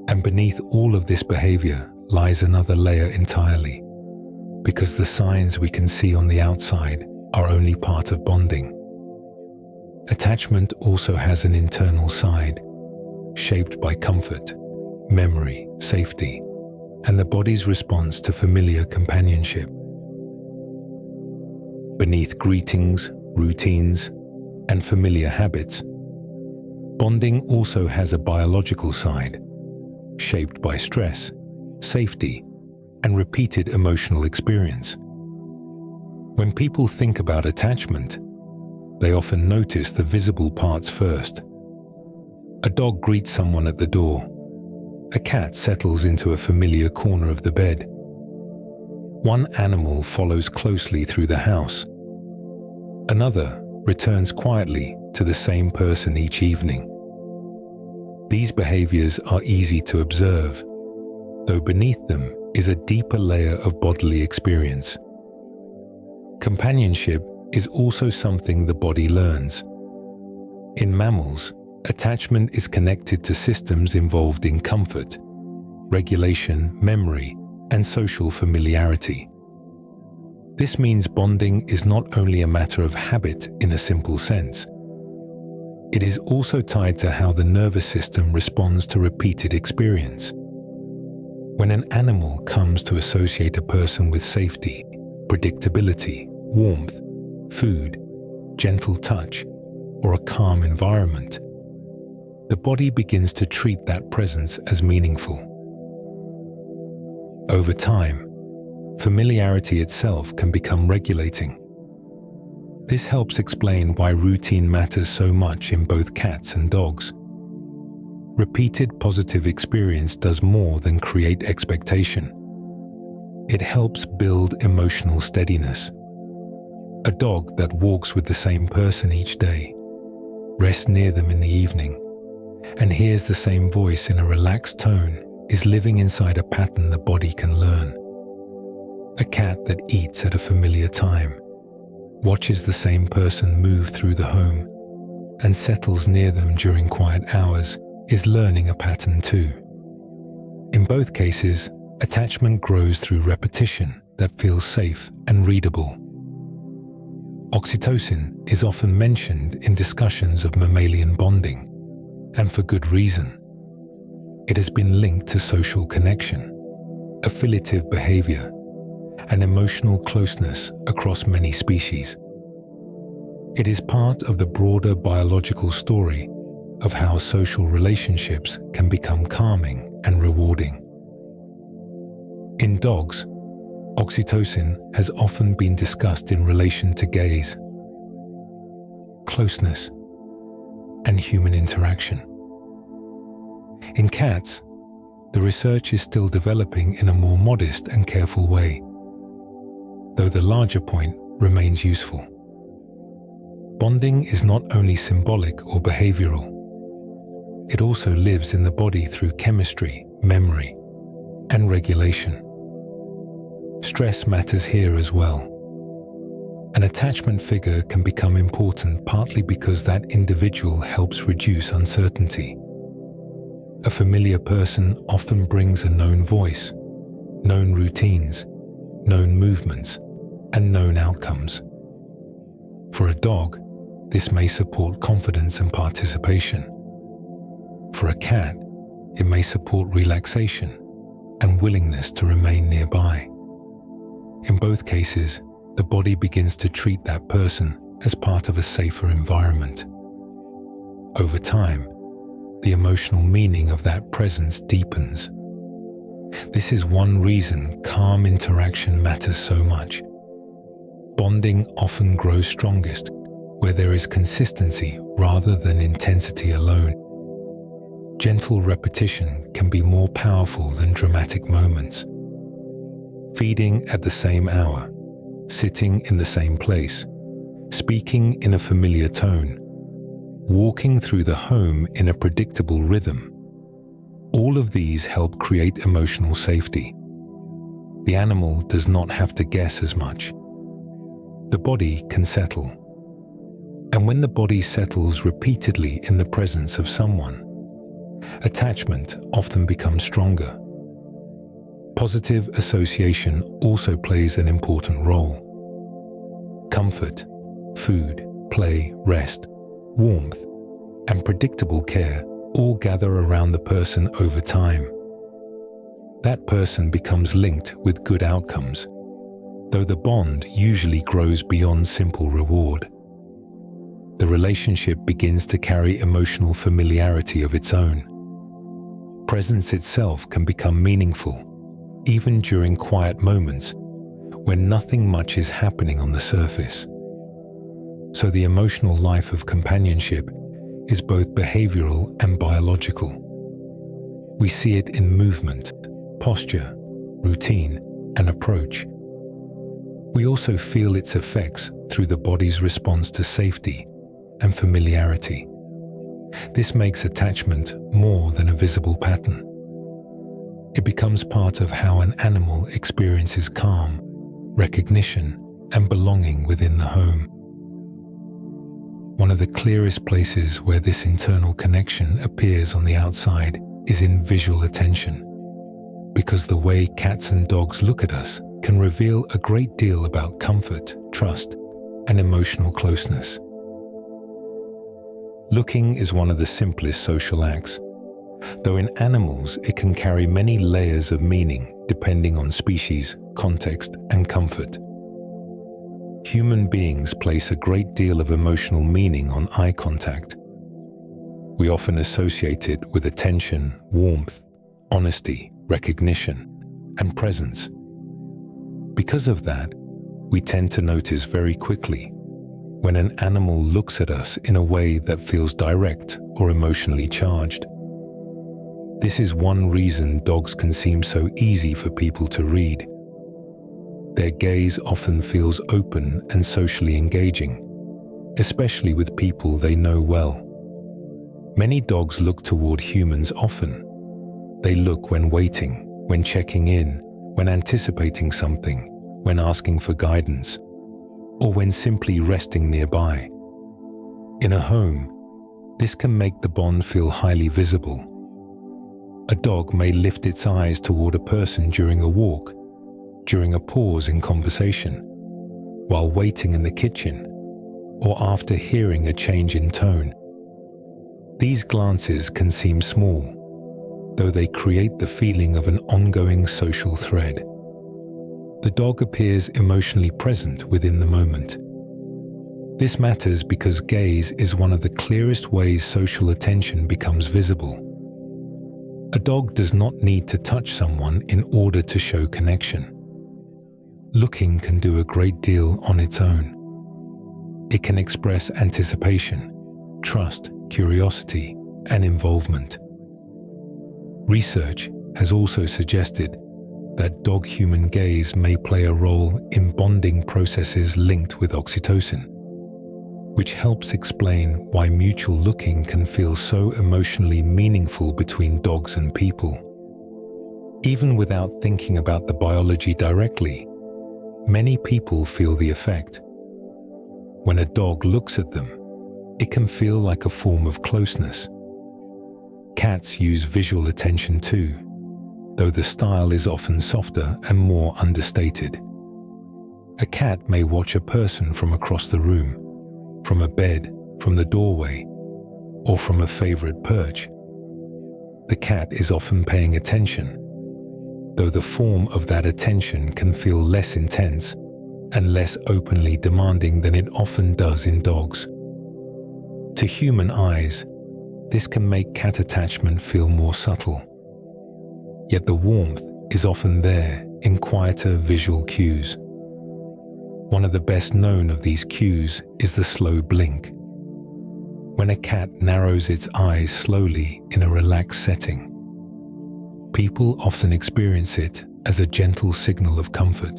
[SPEAKER 1] And beneath all of this behavior lies another layer entirely, because the signs we can see on the outside are only part of bonding. Attachment also has an internal side, shaped by comfort, memory, safety, and the body's response to familiar companionship. Beneath greetings, routines, and familiar habits, bonding also has a biological side, shaped by stress, safety, and repeated emotional experience. When people think about attachment, they often notice the visible parts first. A dog greets someone at the door. A cat settles into a familiar corner of the bed. One animal follows closely through the house. Another returns quietly to the same person each evening. These behaviors are easy to observe, though beneath them is a deeper layer of bodily experience. Companionship is also something the body learns. In mammals, attachment is connected to systems involved in comfort, regulation, memory, and social familiarity. This means bonding is not only a matter of habit in a simple sense. It is also tied to how the nervous system responds to repeated experience. When an animal comes to associate a person with safety, predictability, warmth, food, gentle touch, or a calm environment, the body begins to treat that presence as meaningful. Over time, familiarity itself can become regulating. This helps explain why routine matters so much in both cats and dogs. Repeated positive experience does more than create expectation. It helps build emotional steadiness. A dog that walks with the same person each day, rests near them in the evening, and hears the same voice in a relaxed tone is living inside a pattern the body can learn. A cat that eats at a familiar time, watches the same person move through the home, and settles near them during quiet hours is learning a pattern too. In both cases, attachment grows through repetition that feels safe and readable. Oxytocin is often mentioned in discussions of mammalian bonding, and for good reason. It has been linked to social connection, affiliative behavior, and emotional closeness across many species. It is part of the broader biological story of how social relationships can become calming and rewarding. In dogs, oxytocin has often been discussed in relation to gaze, closeness, and human interaction. In cats, the research is still developing in a more modest and careful way, though the larger point remains useful. Bonding is not only symbolic or behavioral, it also lives in the body through chemistry, memory, and regulation. Stress matters here as well. An attachment figure can become important partly because that individual helps reduce uncertainty. A familiar person often brings a known voice, known routines, known movements, and known outcomes. For a dog, this may support confidence and participation. For a cat, it may support relaxation and willingness to remain nearby. In both cases, the body begins to treat that person as part of a safer environment. Over time, the emotional meaning of that presence deepens. This is one reason calm interaction matters so much. Bonding often grows strongest where there is consistency rather than intensity alone. gentle repetition can be more powerful than dramatic moments. Feeding at the same hour, sitting in the same place, speaking in a familiar tone, walking through the home in a predictable rhythm. All of these help create emotional safety. The animal does not have to guess as much. The body can settle. And when the body settles repeatedly in the presence of someone, attachment often becomes stronger. Positive association also plays an important role. Comfort, food, play, rest, warmth, and predictable care all gather around the person over time. That person becomes linked with good outcomes, though the bond usually grows beyond simple reward. The relationship begins to carry emotional familiarity of its own. Presence itself can become meaningful, even during quiet moments when nothing much is happening on the surface. So the emotional life of companionship is both behavioral and biological. We see it in movement, posture, routine, and approach. We also feel its effects through the body's response to safety and familiarity. This makes attachment more than a visible pattern. It becomes part of how an animal experiences calm, recognition, and belonging within the home. One of the clearest places where this internal connection appears on the outside is in visual attention, because the way cats and dogs look at us can reveal a great deal about comfort, trust, and emotional closeness. Looking is one of the simplest social acts, though in animals it can carry many layers of meaning depending on species, context, and comfort. Human beings place a great deal of emotional meaning on eye contact. We often associate it with attention, warmth, honesty, recognition, and presence. Because of that, we tend to notice very quickly when an animal looks at us in a way that feels direct or emotionally charged. This is one reason dogs can seem so easy for people to read. Their gaze often feels open and socially engaging, especially with people they know well. Many dogs look toward humans often. They look when waiting, when checking in, when anticipating something, when asking for guidance, or when simply resting nearby. In a home, this can make the bond feel highly visible. A dog may lift its eyes toward a person during a walk, during a pause in conversation, while waiting in the kitchen, or after hearing a change in tone. These glances can seem small, though they create the feeling of an ongoing social thread. The dog appears emotionally present within the moment. This matters because gaze is one of the clearest ways social attention becomes visible. A dog does not need to touch someone in order to show connection. Looking can do a great deal on its own. It can express anticipation, trust, curiosity, and involvement. Research has also suggested that dog-human gaze may play a role in bonding processes linked with oxytocin, which helps explain why mutual looking can feel so emotionally meaningful between dogs and people. Even without thinking about the biology directly, many people feel the effect. When a dog looks at them, it can feel like a form of closeness. Cats use visual attention too, though the style is often softer and more understated. A cat may watch a person from across the room, from a bed, from the doorway, or from a favorite perch. The cat is often paying attention, though the form of that attention can feel less intense and less openly demanding than it often does in dogs. To human eyes, this can make cat attachment feel more subtle. Yet the warmth is often there in quieter visual cues. One of the best known of these cues is the slow blink. when a cat narrows its eyes slowly in a relaxed setting. People often experience it as a gentle signal of comfort.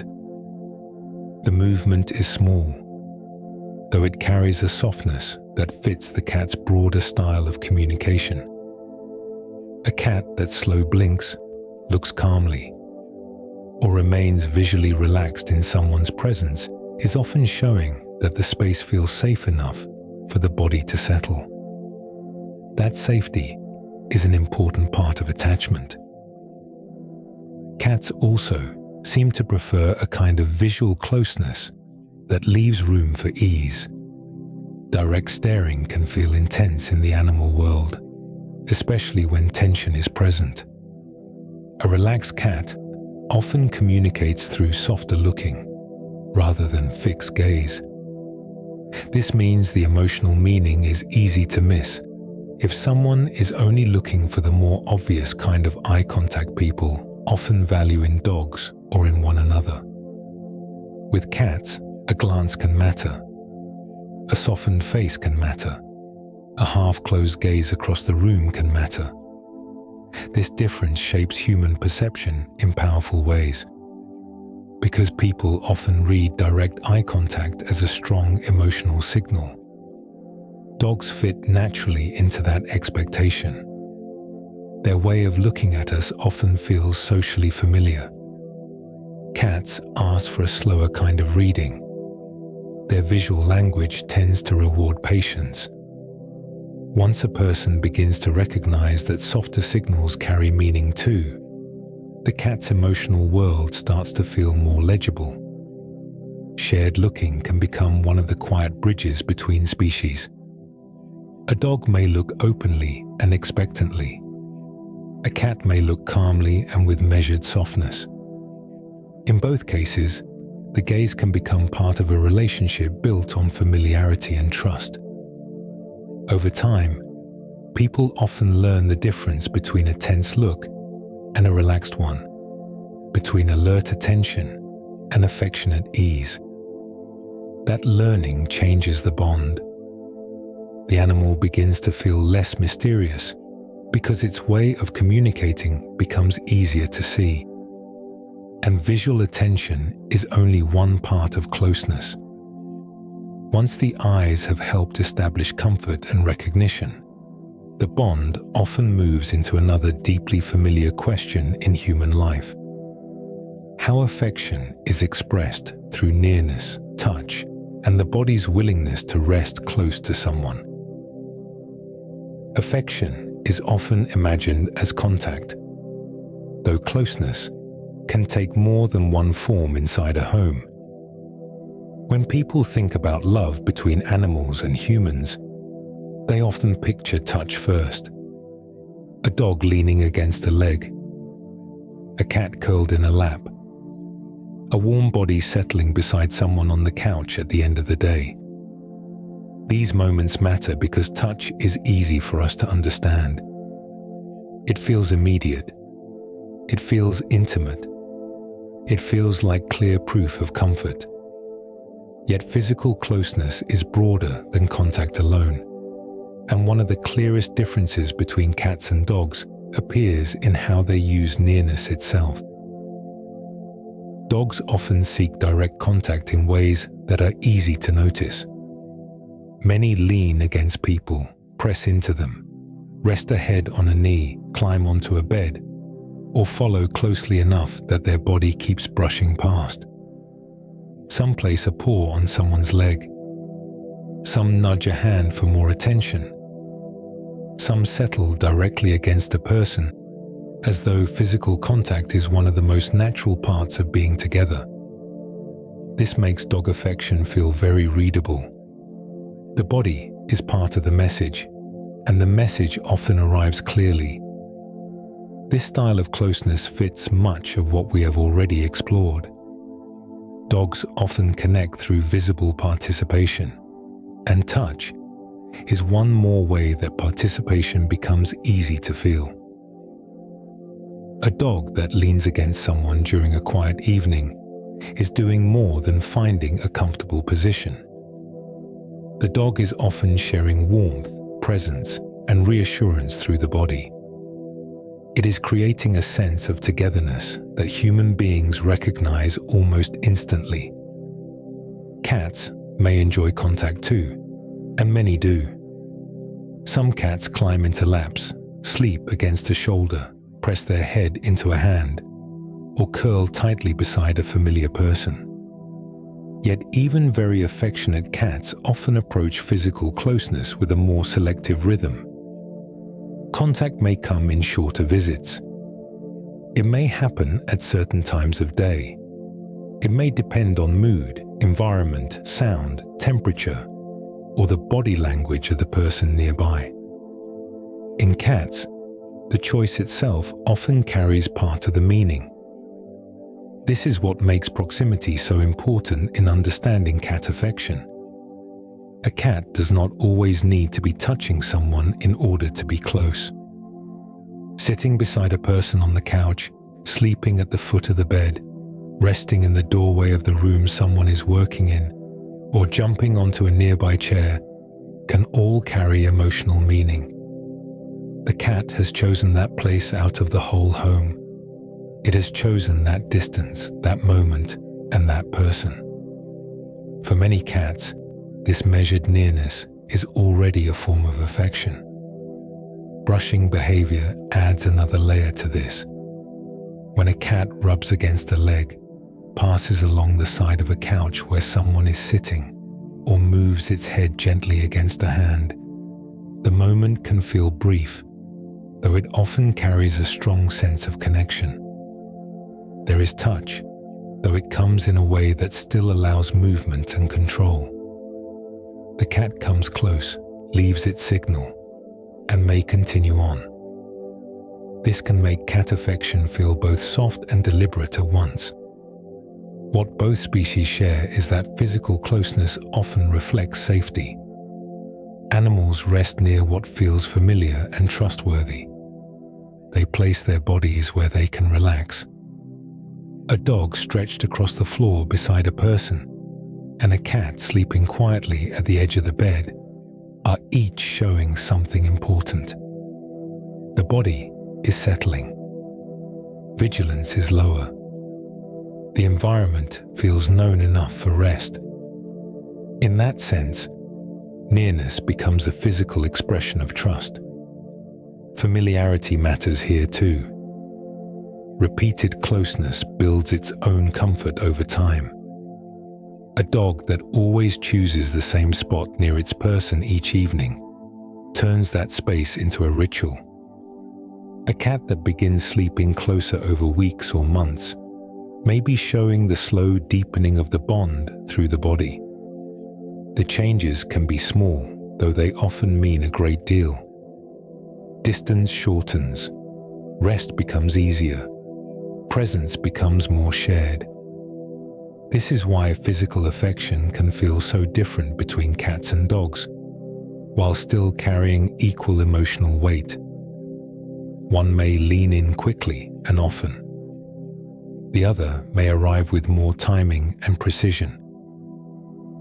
[SPEAKER 1] The movement is small, though it carries a softness that fits the cat's broader style of communication. A cat that slow blinks, looks calmly, or remains visually relaxed in someone's presence is often showing that the space feels safe enough for the body to settle. That safety is an important part of attachment. Cats also seem to prefer a kind of visual closeness that leaves room for ease. Direct staring can feel intense in the animal world, especially when tension is present. A relaxed cat often communicates through softer looking rather than fixed gaze. This means the emotional meaning is easy to miss. If someone is only looking for the more obvious kind of eye contact people often value in dogs or in one another. With cats, a glance can matter. A softened face can matter. A half-closed gaze across the room can matter. This difference shapes human perception in powerful ways. Because people often read direct eye contact as a strong emotional signal, dogs fit naturally into that expectation. Their way of looking at us often feels socially familiar. Cats ask for a slower kind of reading. Their visual language tends to reward patience. Once a person begins to recognize that softer signals carry meaning too, the cat's emotional world starts to feel more legible. Shared looking can become one of the quiet bridges between species. A dog may look openly and expectantly. A cat may look calmly and with measured softness. In both cases, the gaze can become part of a relationship built on familiarity and trust. Over time, people often learn the difference between a tense look and a relaxed one, between alert attention and affectionate ease. That learning changes the bond. The animal begins to feel less mysterious because its way of communicating becomes easier to see. And visual attention is only one part of closeness. Once the eyes have helped establish comfort and recognition, the bond often moves into another deeply familiar question in human life. How affection is expressed through nearness, touch, and the body's willingness to rest close to someone. Affection is often imagined as contact, though closeness can take more than one form inside a home. When people think about love between animals and humans, they often picture touch first. A dog leaning against a leg, a cat curled in a lap, a warm body settling beside someone on the couch at the end of the day. These moments matter because touch is easy for us to understand. It feels immediate. It feels intimate. It feels like clear proof of comfort. Yet physical closeness is broader than contact alone. And one of the clearest differences between cats and dogs appears in how they use nearness itself. Dogs often seek direct contact in ways that are easy to notice. Many lean against people, press into them, rest a head on a knee, climb onto a bed, or follow closely enough that their body keeps brushing past. Some place a paw on someone's leg. Some nudge a hand for more attention. Some settle directly against a person, as though physical contact is one of the most natural parts of being together. This makes dog affection feel very readable. The body is part of the message, and the message often arrives clearly. This style of closeness fits much of what we have already explored. Dogs often connect through visible participation, and touch is one more way that participation becomes easy to feel. A dog that leans against someone during a quiet evening is doing more than finding a comfortable position. The dog is often sharing warmth, presence, and reassurance through the body. It is creating a sense of togetherness that human beings recognize almost instantly. Cats may enjoy contact too, and many do. Some cats climb into laps, sleep against a shoulder, press their head into a hand, or curl tightly beside a familiar person. Yet even very affectionate cats often approach physical closeness with a more selective rhythm. Contact may come in shorter visits. It may happen at certain times of day. It may depend on mood, environment, sound, temperature, or the body language of the person nearby. In cats, the choice itself often carries part of the meaning. This is what makes proximity so important in understanding cat affection. A cat does not always need to be touching someone in order to be close. Sitting beside a person on the couch, sleeping at the foot of the bed, resting in the doorway of the room someone is working in, or jumping onto a nearby chair can all carry emotional meaning. The cat has chosen that place out of the whole home. It has chosen that distance, that moment, and that person. For many cats, this measured nearness is already a form of affection. Brushing behavior adds another layer to this. When a cat rubs against a leg, passes along the side of a couch where someone is sitting, or moves its head gently against a hand, the moment can feel brief, though it often carries a strong sense of connection. There is touch, though it comes in a way that still allows movement and control. The cat comes close, leaves its signal, and may continue on. This can make cat affection feel both soft and deliberate at once. What both species share is that physical closeness often reflects safety. Animals rest near what feels familiar and trustworthy. They place their bodies where they can relax. A dog stretched across the floor beside a person, and a cat sleeping quietly at the edge of the bed are each showing something important. The body is settling. Vigilance is lower. The environment feels known enough for rest. In that sense, nearness becomes a physical expression of trust. Familiarity matters here too. Repeated closeness builds its own comfort over time. A dog that always chooses the same spot near its person each evening turns that space into a ritual. A cat that begins sleeping closer over weeks or months may be showing the slow deepening of the bond through the body. The changes can be small, though they often mean a great deal. Distance shortens, rest becomes easier, presence becomes more shared. This is why physical affection can feel so different between cats and dogs, while still carrying equal emotional weight. One may lean in quickly and often. The other may arrive with more timing and precision.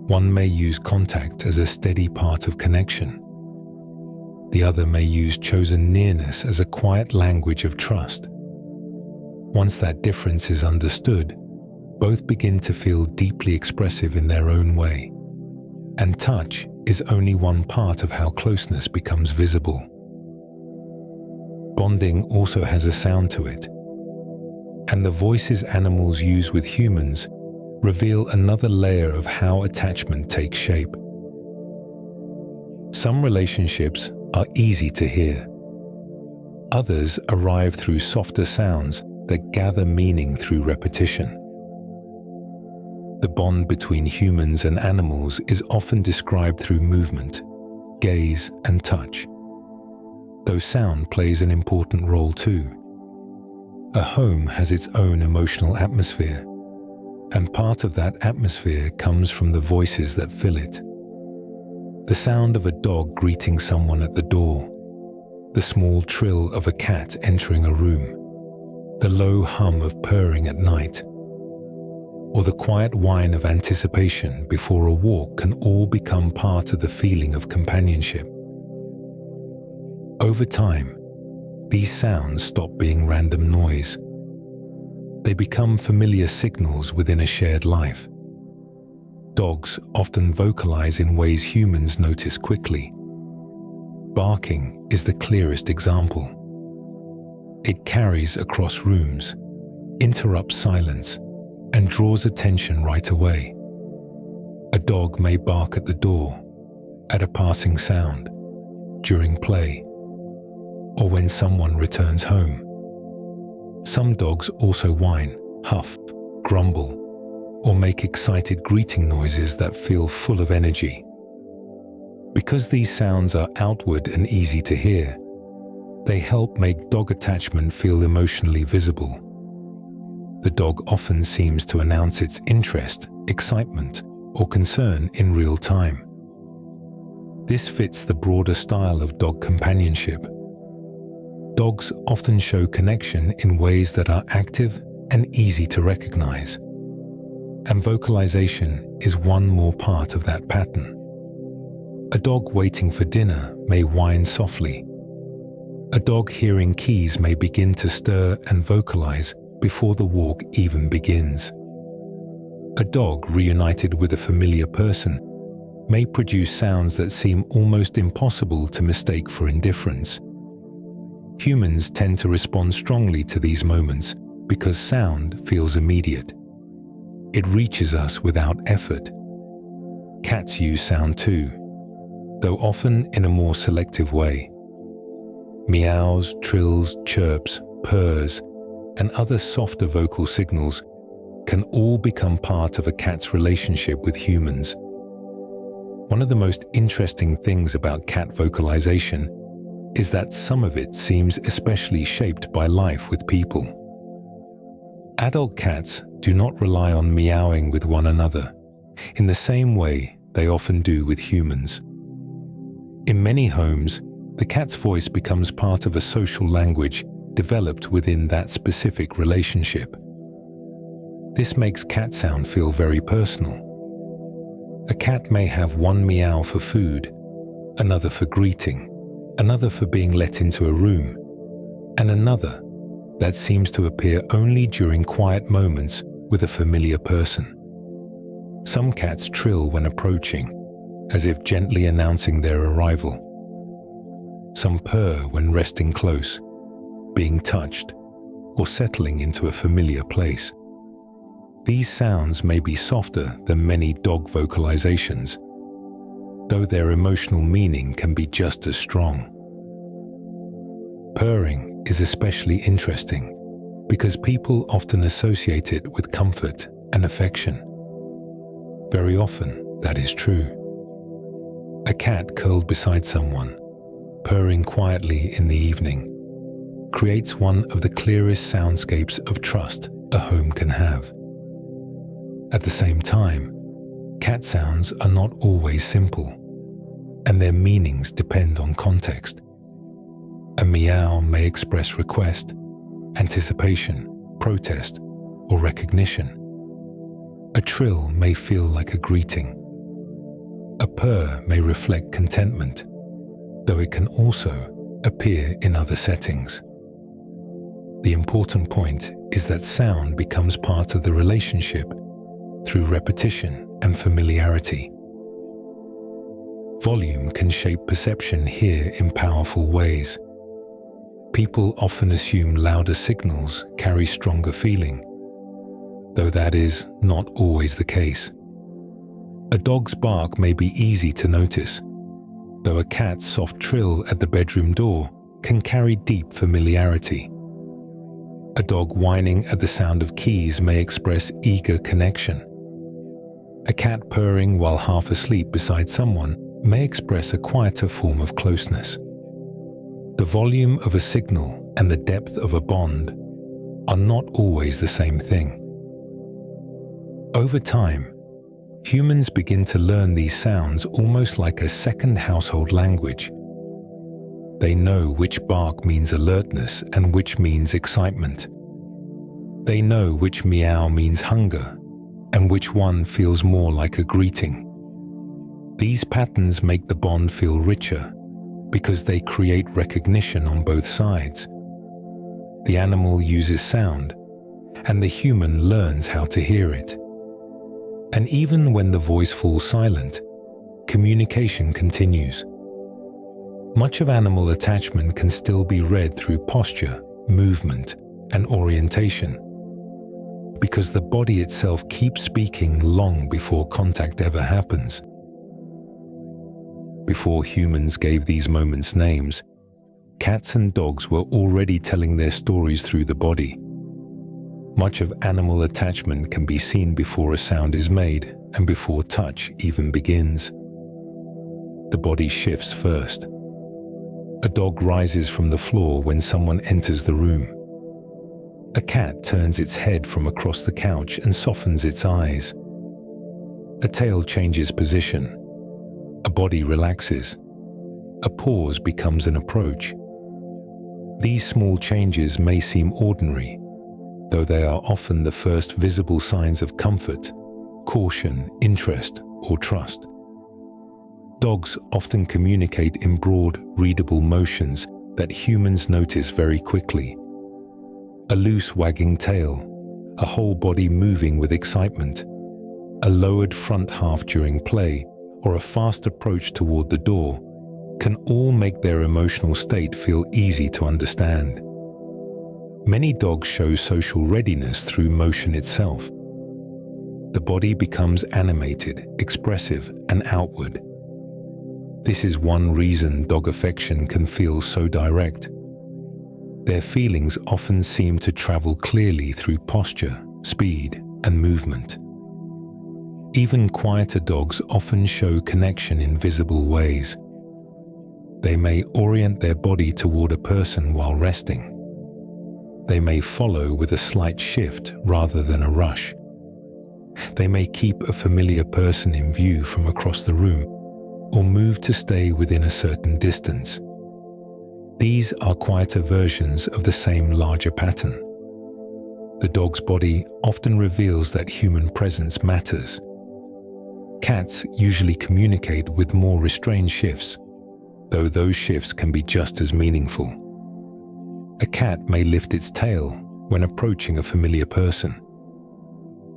[SPEAKER 1] One may use contact as a steady part of connection. The other may use chosen nearness as a quiet language of trust. Once that difference is understood, both begin to feel deeply expressive in their own way. And touch is only one part of how closeness becomes visible. Bonding also has a sound to it. And the voices animals use with humans reveal another layer of how attachment takes shape. Some relationships are easy to hear. Others arrive through softer sounds that gather meaning through repetition. The bond between humans and animals is often described through movement, gaze, and touch, though sound plays an important role too. A home has its own emotional atmosphere, and part of that atmosphere comes from the voices that fill it. The sound of a dog greeting someone at the door, the small trill of a cat entering a room, the low hum of purring at night, or the quiet whine of anticipation before a walk can all become part of the feeling of companionship. Over time, these sounds stop being random noise. They become familiar signals within a shared life. Dogs often vocalize in ways humans notice quickly. Barking is the clearest example. It carries across rooms, interrupts silence, and draws attention right away. A dog may bark at the door, at a passing sound, during play, or when someone returns home. Some dogs also whine, huff, grumble, or make excited greeting noises that feel full of energy. Because these sounds are outward and easy to hear, they help make dog attachment feel emotionally visible. The dog often seems to announce its interest, excitement, or concern in real time. This fits the broader style of dog companionship. Dogs often show connection in ways that are active and easy to recognize. And vocalization is one more part of that pattern. A dog waiting for dinner may whine softly. A dog hearing keys may begin to stir and vocalize before the walk even begins. A dog reunited with a familiar person may produce sounds that seem almost impossible to mistake for indifference. Humans tend to respond strongly to these moments because sound feels immediate. It reaches us without effort. Cats use sound too, though often in a more selective way. Meows, trills, chirps, purrs, and other softer vocal signals can all become part of a cat's relationship with humans. One of the most interesting things about cat vocalization is that some of it seems especially shaped by life with people. Adult cats do not rely on meowing with one another in the same way they often do with humans. In many homes, the cat's voice becomes part of a social language developed within that specific relationship. This makes cat sound feel very personal. A cat may have one meow for food, another for greeting, another for being let into a room, and another that seems to appear only during quiet moments with a familiar person. Some cats trill when approaching, as if gently announcing their arrival. Some purr when resting close, being touched, or settling into a familiar place. These sounds may be softer than many dog vocalizations, though their emotional meaning can be just as strong. Purring is especially interesting because people often associate it with comfort and affection. Very often, that is true. A cat curled beside someone, purring quietly in the evening, creates one of the clearest soundscapes of trust a home can have. At the same time, cat sounds are not always simple, and their meanings depend on context. A meow may express request, anticipation, protest, or recognition. A trill may feel like a greeting. A purr may reflect contentment, though it can also appear in other settings. The important point is that sound becomes part of the relationship through repetition and familiarity. Volume can shape perception here in powerful ways. People often assume louder signals carry stronger feeling, though that is not always the case. A dog's bark may be easy to notice, though a cat's soft trill at the bedroom door can carry deep familiarity. A dog whining at the sound of keys may express eager connection. A cat purring while half asleep beside someone may express a quieter form of closeness. The volume of a signal and the depth of a bond are not always the same thing. Over time, humans begin to learn these sounds almost like a second household language. They know which bark means alertness and which means excitement. They know which meow means hunger and which one feels more like a greeting. These patterns make the bond feel richer, because they create recognition on both sides. The animal uses sound, and the human learns how to hear it. And even when the voice falls silent, communication continues. Much of animal attachment can still be read through posture, movement, and orientation, because the body itself keeps speaking long before contact ever happens. Before humans gave these moments names, cats and dogs were already telling their stories through the body. Much of animal attachment can be seen before a sound is made and before touch even begins. The body shifts first. A dog rises from the floor when someone enters the room. A cat turns its head from across the couch and softens its eyes. A tail changes position. A body relaxes. A pause becomes an approach. These small changes may seem ordinary, though they are often the first visible signs of comfort, caution, interest, or trust. Dogs often communicate in broad, readable motions that humans notice very quickly. A loose wagging tail, a whole body moving with excitement, a lowered front half during play, or a fast approach toward the door can all make their emotional state feel easy to understand. Many dogs show social readiness through motion itself. The body becomes animated, expressive, and outward. This is one reason dog affection can feel so direct. Their feelings often seem to travel clearly through posture, speed, and movement. Even quieter dogs often show connection in visible ways. They may orient their body toward a person while resting. They may follow with a slight shift rather than a rush. They may keep a familiar person in view from across the room or move to stay within a certain distance. These are quieter versions of the same larger pattern. The dog's body often reveals that human presence matters. Cats usually communicate with more restrained shifts, though those shifts can be just as meaningful. A cat may lift its tail when approaching a familiar person.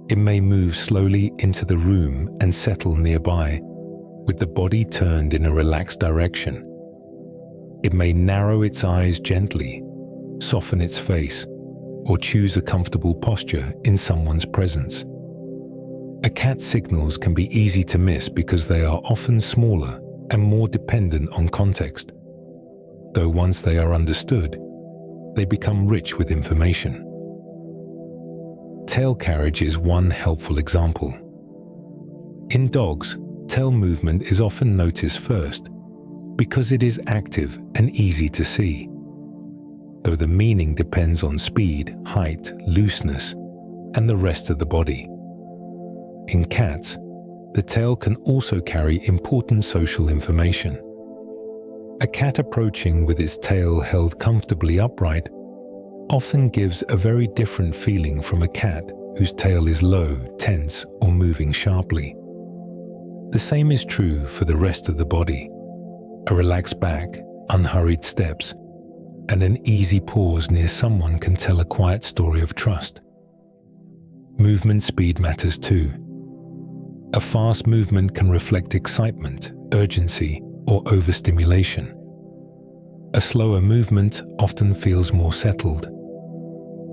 [SPEAKER 1] It may move slowly into the room and settle nearby, with the body turned in a relaxed direction. It may narrow its eyes gently, soften its face, or choose a comfortable posture in someone's presence. A cat's signals can be easy to miss because they are often smaller and more dependent on context. Though once they are understood, they become rich with information. Tail carriage is one helpful example. In dogs, tail movement is often noticed first because it is active and easy to see, though the meaning depends on speed, height, looseness, and the rest of the body. In cats, the tail can also carry important social information. A cat approaching with its tail held comfortably upright often gives a very different feeling from a cat whose tail is low, tense, or moving sharply. The same is true for the rest of the body. A relaxed back, unhurried steps, and an easy pause near someone can tell a quiet story of trust. Movement speed matters too. A fast movement can reflect excitement, urgency, or overstimulation. A slower movement often feels more settled.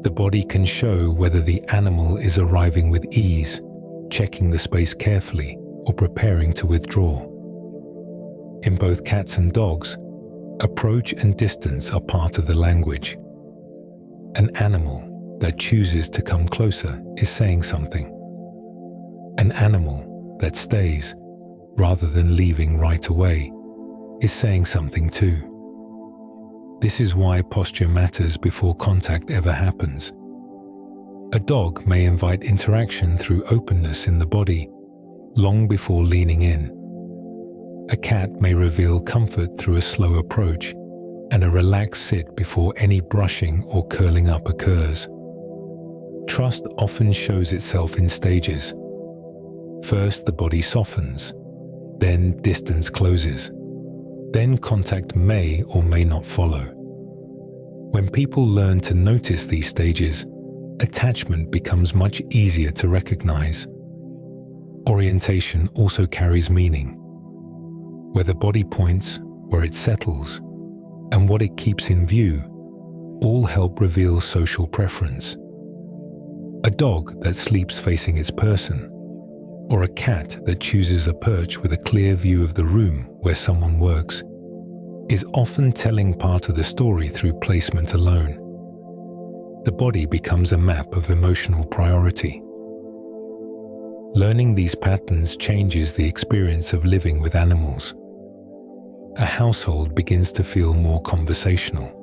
[SPEAKER 1] The body can show whether the animal is arriving with ease, checking the space carefully, or preparing to withdraw. In both cats and dogs, approach and distance are part of the language. An animal that chooses to come closer is saying something. An animal that stays, rather than leaving right away, is saying something too. This is why posture matters before contact ever happens. A dog may invite interaction through openness in the body, long before leaning in. A cat may reveal comfort through a slow approach and a relaxed sit before any brushing or curling up occurs. Trust often shows itself in stages. First, the body softens, then distance closes. Then contact may or may not follow. When people learn to notice these stages, attachment becomes much easier to recognize. Orientation also carries meaning. Where the body points, where it settles, and what it keeps in view, all help reveal social preference. A dog that sleeps facing its person, or a cat that chooses a perch with a clear view of the room where someone works, is often telling part of the story through placement alone. The body becomes a map of emotional priority. Learning these patterns changes the experience of living with animals. A household begins to feel more conversational.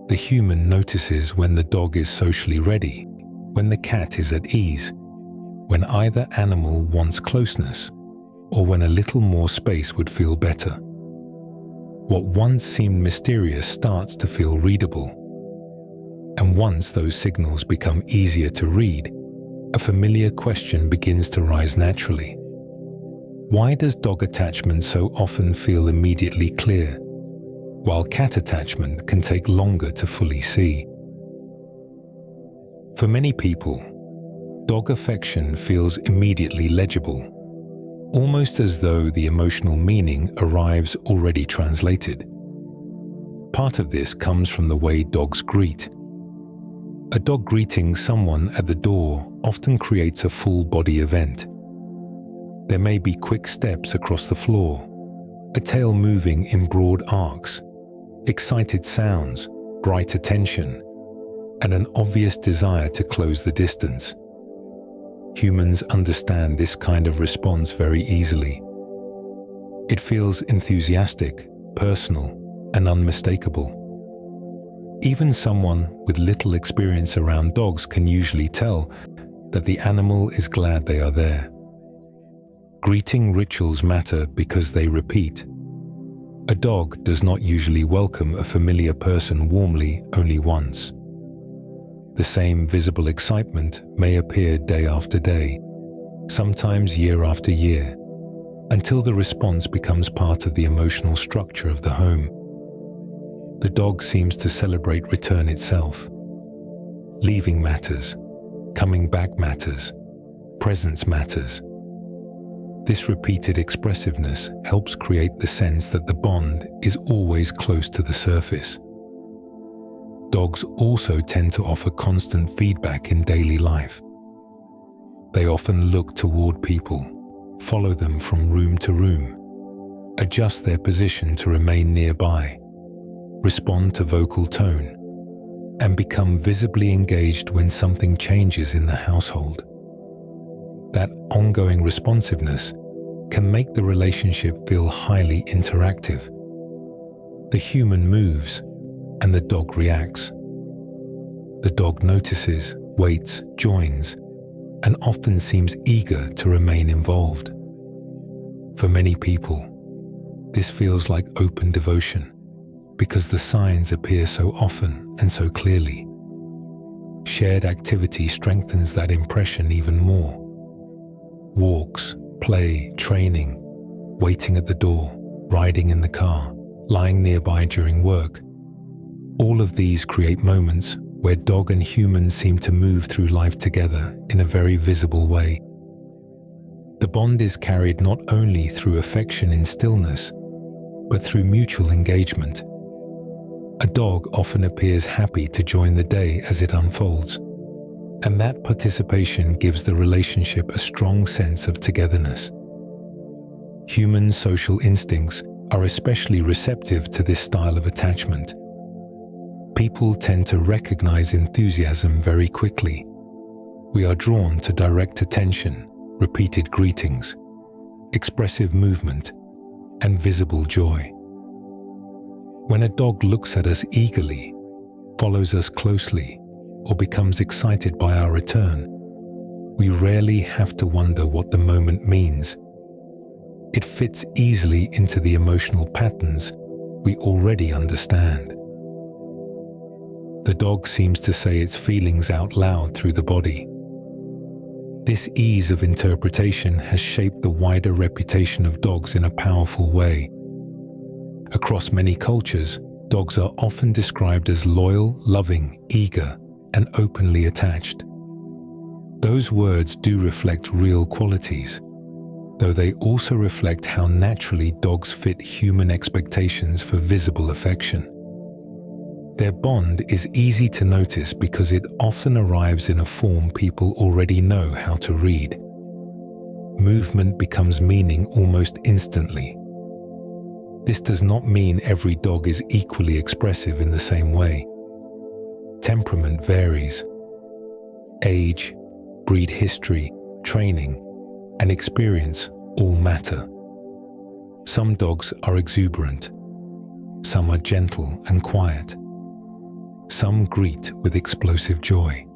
[SPEAKER 1] The human notices when the dog is socially ready, when the cat is at ease, when either animal wants closeness, or when a little more space would feel better. What once seemed mysterious starts to feel readable. And once those signals become easier to read, a familiar question begins to rise naturally. Why does dog attachment so often feel immediately clear, while cat attachment can take longer to fully see? For many people, dog affection feels immediately legible, almost as though the emotional meaning arrives already translated. Part of this comes from the way dogs greet. A dog greeting someone at the door often creates a full-body event. There may be quick steps across the floor, a tail moving in broad arcs, excited sounds, bright attention, and an obvious desire to close the distance. Humans understand this kind of response very easily. It feels enthusiastic, personal, and unmistakable. Even someone with little experience around dogs can usually tell that the animal is glad they are there. Greeting rituals matter because they repeat. A dog does not usually welcome a familiar person warmly only once. The same visible excitement may appear day after day, sometimes year after year, until the response becomes part of the emotional structure of the home. The dog seems to celebrate return itself. Leaving matters, coming back matters, presence matters. This repeated expressiveness helps create the sense that the bond is always close to the surface. Dogs also tend to offer constant feedback in daily life. They often look toward people, follow them from room to room, adjust their position to remain nearby, respond to vocal tone, and become visibly engaged when something changes in the household. That ongoing responsiveness can make the relationship feel highly interactive. The human moves, and the dog reacts. The dog notices, waits, joins, and often seems eager to remain involved. For many people, this feels like open devotion, because the signs appear so often and so clearly. Shared activity strengthens that impression even more. Walks, play, training, waiting at the door, riding in the car, lying nearby during work. All of these create moments where dog and human seem to move through life together in a very visible way. The bond is carried not only through affection in stillness, but through mutual engagement. A dog often appears happy to join the day as it unfolds, and that participation gives the relationship a strong sense of togetherness. Human social instincts are especially receptive to this style of attachment. People tend to recognize enthusiasm very quickly. We are drawn to direct attention, repeated greetings, expressive movement, and visible joy. When a dog looks at us eagerly, follows us closely, or becomes excited by our return, we rarely have to wonder what the moment means. It fits easily into the emotional patterns we already understand. The dog seems to say its feelings out loud through the body. This ease of interpretation has shaped the wider reputation of dogs in a powerful way. Across many cultures, dogs are often described as loyal, loving, eager, and openly attached. Those words do reflect real qualities, though they also reflect how naturally dogs fit human expectations for visible affection. Their bond is easy to notice because it often arrives in a form people already know how to read. Movement becomes meaning almost instantly. This does not mean every dog is equally expressive in the same way. Temperament varies. Age, breed history, training, and experience all matter. Some dogs are exuberant. Some are gentle and quiet. Some greet with explosive joy.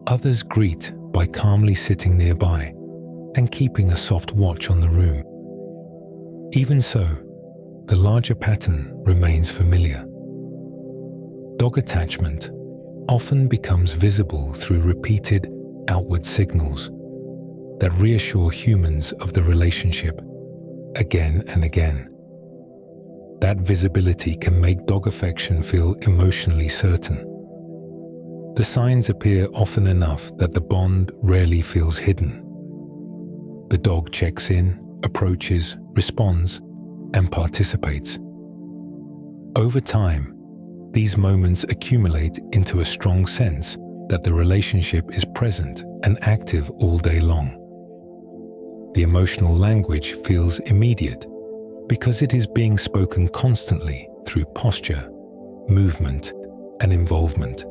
[SPEAKER 1] Others greet by calmly sitting nearby and keeping a soft watch on the room. Even so, the larger pattern remains familiar. Dog attachment often becomes visible through repeated outward signals that reassure humans of the relationship again and again. That visibility can make dog affection feel emotionally certain. The signs appear often enough that the bond rarely feels hidden. The dog checks in, approaches, responds, and participates. Over time, these moments accumulate into a strong sense that the relationship is present and active all day long. The emotional language feels immediate because it is being spoken constantly through posture, movement, and involvement.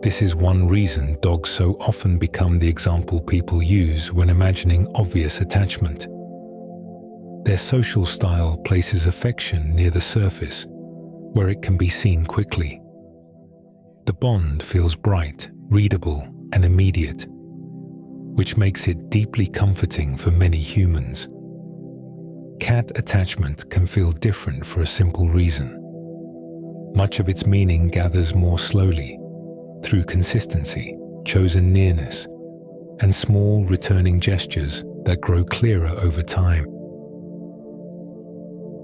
[SPEAKER 1] This is one reason dogs so often become the example people use when imagining obvious attachment. Their social style places affection near the surface, where it can be seen quickly. The bond feels bright, readable, and immediate, which makes it deeply comforting for many humans. Cat attachment can feel different for a simple reason. Much of its meaning gathers more slowly, through consistency, chosen nearness, and small returning gestures that grow clearer over time.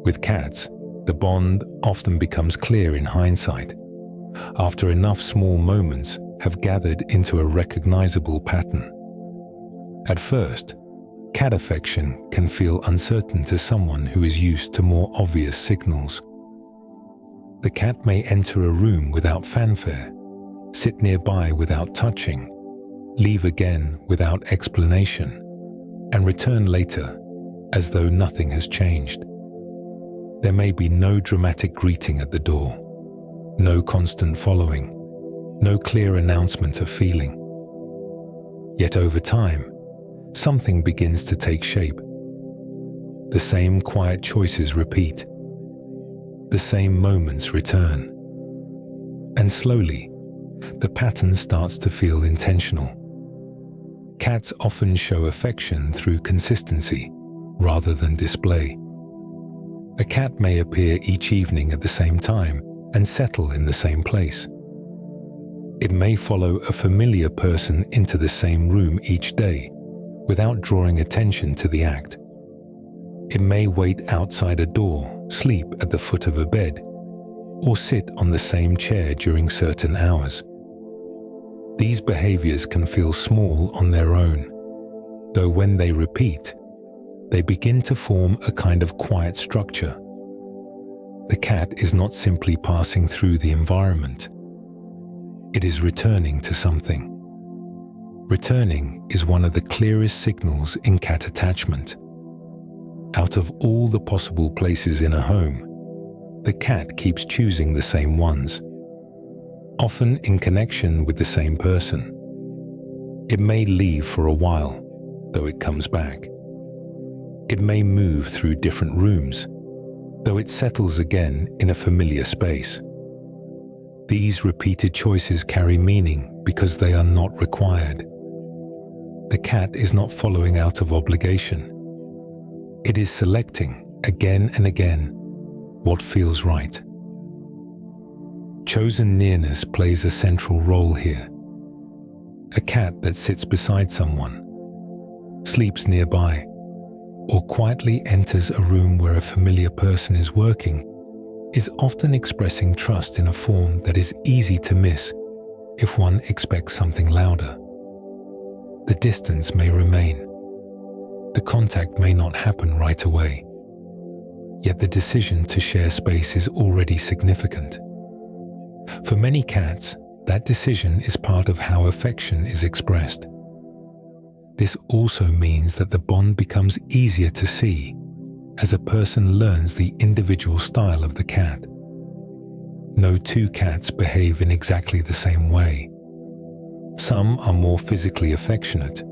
[SPEAKER 1] With cats, the bond often becomes clear in hindsight, after enough small moments have gathered into a recognizable pattern. At first, cat affection can feel uncertain to someone who is used to more obvious signals. The cat may enter a room without fanfare, sit nearby without touching, leave again without explanation, and return later as though nothing has changed. There may be no dramatic greeting at the door, no constant following, no clear announcement of feeling. Yet over time, something begins to take shape. The same quiet choices repeat. The same moments return. And slowly, the pattern starts to feel intentional. Cats often show affection through consistency rather than display. A cat may appear each evening at the same time and settle in the same place. It may follow a familiar person into the same room each day without drawing attention to the act. It may wait outside a door, sleep at the foot of a bed, or sit on the same chair during certain hours. These behaviors can feel small on their own, though when they repeat, they begin to form a kind of quiet structure. The cat is not simply passing through the environment. It is returning to something. Returning is one of the clearest signals in cat attachment. Out of all the possible places in a home, the cat keeps choosing the same ones, often in connection with the same person. It may leave for a while, though it comes back. It may move through different rooms, though it settles again in a familiar space. These repeated choices carry meaning because they are not required. The cat is not following out of obligation. It is selecting again and again what feels right. Chosen nearness plays a central role here. A cat that sits beside someone, sleeps nearby, or quietly enters a room where a familiar person is working is often expressing trust in a form that is easy to miss if one expects something louder. The distance may remain. The contact may not happen right away. Yet the decision to share space is already significant. For many cats, that decision is part of how affection is expressed. This also means that the bond becomes easier to see as a person learns the individual style of the cat. No two cats behave in exactly the same way. Some are more physically affectionate.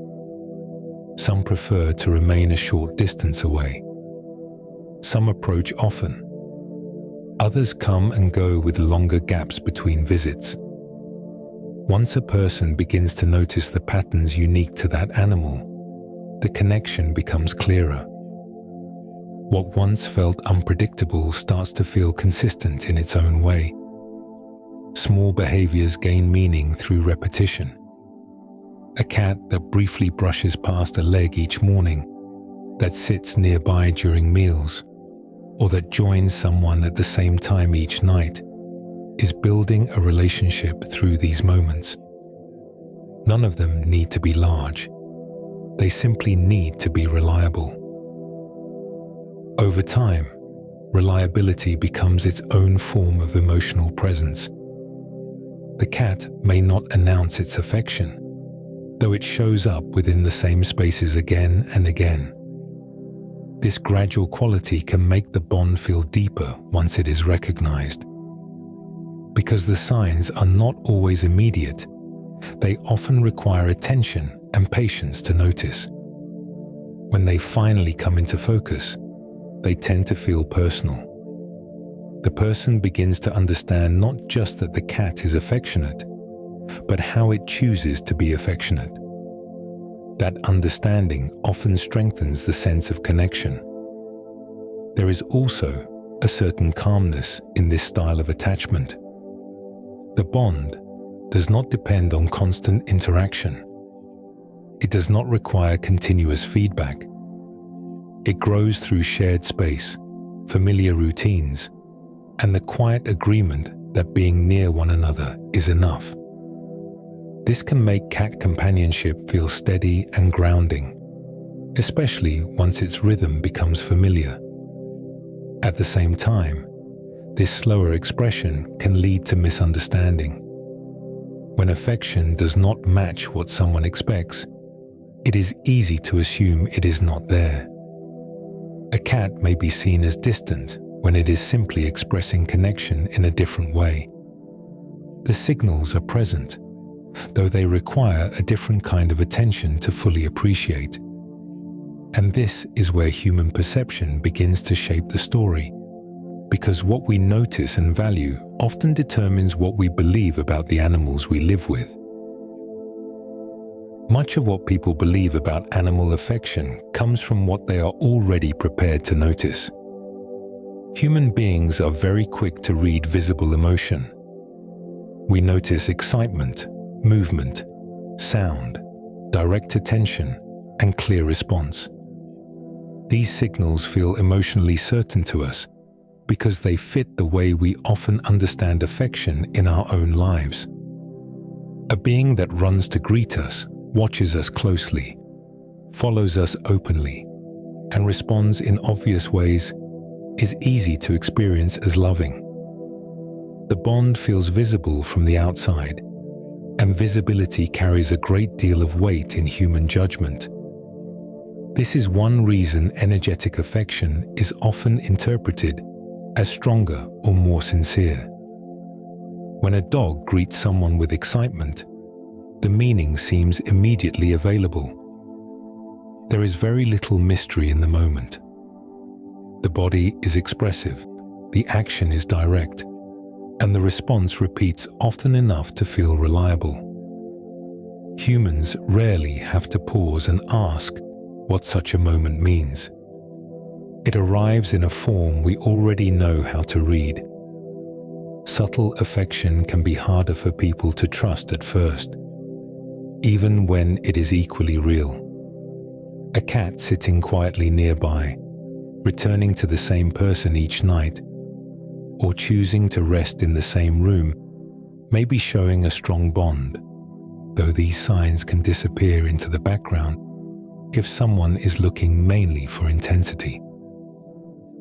[SPEAKER 1] Some prefer to remain a short distance away. Some approach often. Others come and go with longer gaps between visits. Once a person begins to notice the patterns unique to that animal, the connection becomes clearer. What once felt unpredictable starts to feel consistent in its own way. Small behaviors gain meaning through repetition. A cat that briefly brushes past a leg each morning, that sits nearby during meals, or that joins someone at the same time each night, is building a relationship through these moments. None of them need to be large. They simply need to be reliable. Over time, reliability becomes its own form of emotional presence. The cat may not announce its affection, though it shows up within the same spaces again and again. This gradual quality can make the bond feel deeper once it is recognized. Because the signs are not always immediate, they often require attention and patience to notice. When they finally come into focus, they tend to feel personal. The person begins to understand not just that the cat is affectionate, but how it chooses to be affectionate. That understanding often strengthens the sense of connection. There is also a certain calmness in this style of attachment. The bond does not depend on constant interaction. It does not require continuous feedback. It grows through shared space, familiar routines, and the quiet agreement that being near one another is enough. This can make cat companionship feel steady and grounding, especially once its rhythm becomes familiar. At the same time, this slower expression can lead to misunderstanding. When affection does not match what someone expects, it is easy to assume it is not there. A cat may be seen as distant when it is simply expressing connection in a different way. The signals are present, though they require a different kind of attention to fully appreciate. And this is where human perception begins to shape the story, because what we notice and value often determines what we believe about the animals we live with. Much of what people believe about animal affection comes from what they are already prepared to notice. Human beings are very quick to read visible emotion. We notice excitement, movement, sound, direct attention, and clear response. These signals feel emotionally certain to us because they fit the way we often understand affection in our own lives. A being that runs to greet us, watches us closely, follows us openly, and responds in obvious ways is easy to experience as loving. The bond feels visible from the outside, and visibility carries a great deal of weight in human judgment. This is one reason energetic affection is often interpreted as stronger or more sincere. When a dog greets someone with excitement, the meaning seems immediately available. There is very little mystery in the moment. The body is expressive, the action is direct, and the response repeats often enough to feel reliable. Humans rarely have to pause and ask what such a moment means. It arrives in a form we already know how to read. Subtle affection can be harder for people to trust at first, even when it is equally real. A cat sitting quietly nearby, returning to the same person each night, or choosing to rest in the same room may be showing a strong bond, though these signs can disappear into the background if someone is looking mainly for intensity.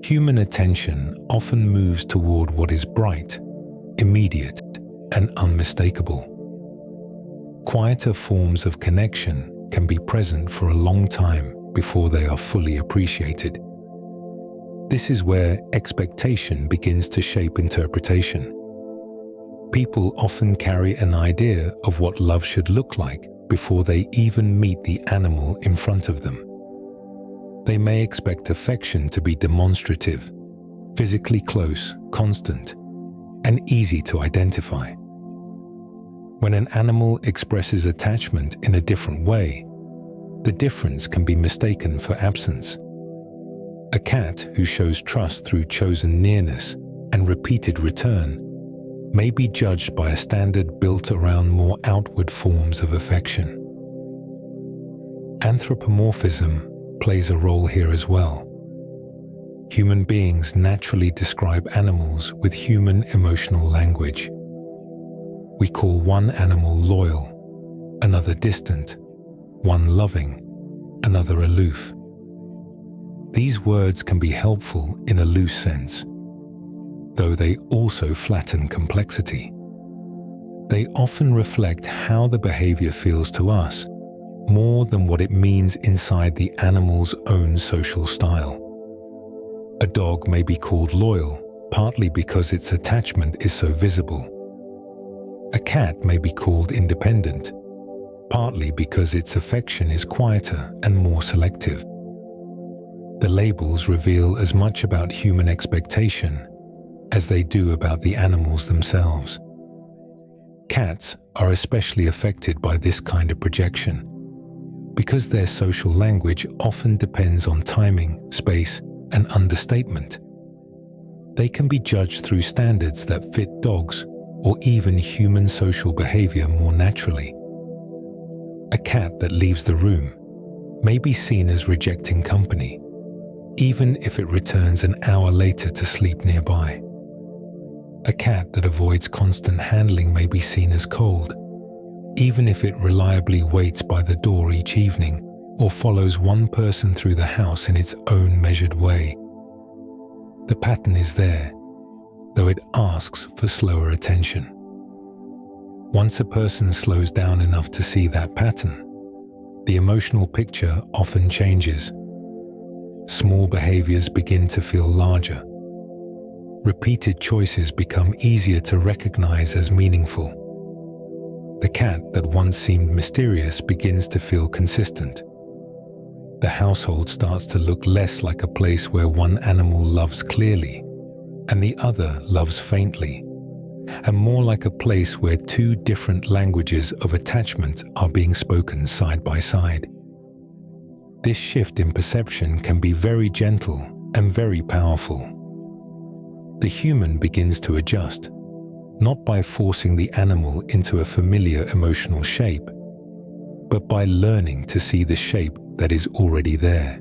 [SPEAKER 1] Human attention often moves toward what is bright, immediate, and unmistakable. Quieter forms of connection can be present for a long time before they are fully appreciated. This is where expectation begins to shape interpretation. People often carry an idea of what love should look like before they even meet the animal in front of them. They may expect affection to be demonstrative, physically close, constant, and easy to identify. When an animal expresses attachment in a different way, the difference can be mistaken for absence. A cat who shows trust through chosen nearness and repeated return may be judged by a standard built around more outward forms of affection. Anthropomorphism plays a role here as well. Human beings naturally describe animals with human emotional language. We call one animal loyal, another distant, one loving, another aloof. These words can be helpful in a loose sense, though they also flatten complexity. They often reflect how the behavior feels to us more than what it means inside the animal's own social style. A dog may be called loyal, partly because its attachment is so visible. A cat may be called independent, partly because its affection is quieter and more selective. The labels reveal as much about human expectation as they do about the animals themselves. Cats are especially affected by this kind of projection because their social language often depends on timing, space, and understatement. They can be judged through standards that fit dogs or even human social behavior more naturally. A cat that leaves the room may be seen as rejecting company, even if it returns an hour later to sleep nearby. A cat that avoids constant handling may be seen as cold, even if it reliably waits by the door each evening or follows one person through the house in its own measured way. The pattern is there, though it asks for slower attention. Once a person slows down enough to see that pattern, the emotional picture often changes. Small behaviors begin to feel larger. Repeated choices become easier to recognize as meaningful. The cat that once seemed mysterious begins to feel consistent. The household starts to look less like a place where one animal loves clearly and the other loves faintly, and more like a place where two different languages of attachment are being spoken side by side. This shift in perception can be very gentle and very powerful. The human begins to adjust, not by forcing the animal into a familiar emotional shape, but by learning to see the shape that is already there.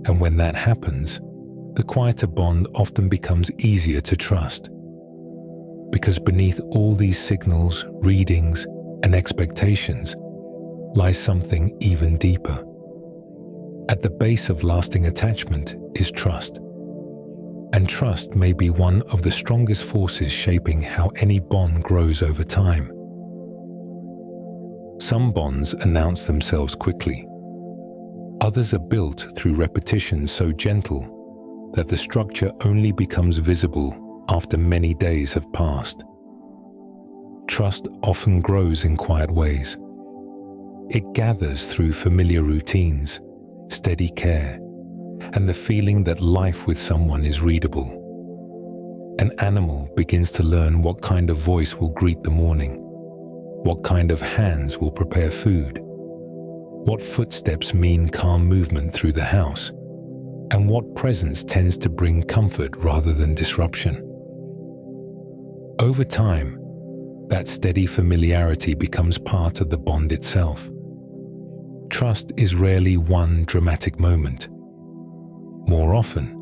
[SPEAKER 1] And when that happens, the quieter bond often becomes easier to trust. Because beneath all these signals, readings, and expectations lies something even deeper. At the base of lasting attachment is trust. And trust may be one of the strongest forces shaping how any bond grows over time. Some bonds announce themselves quickly. Others are built through repetition so gentle that the structure only becomes visible after many days have passed. Trust often grows in quiet ways. It gathers through familiar routines, steady care, and the feeling that life with someone is readable. An animal begins to learn what kind of voice will greet the morning, what kind of hands will prepare food, what footsteps mean calm movement through the house, and what presence tends to bring comfort rather than disruption. Over time, that steady familiarity becomes part of the bond itself. trust is rarely one dramatic moment. More often,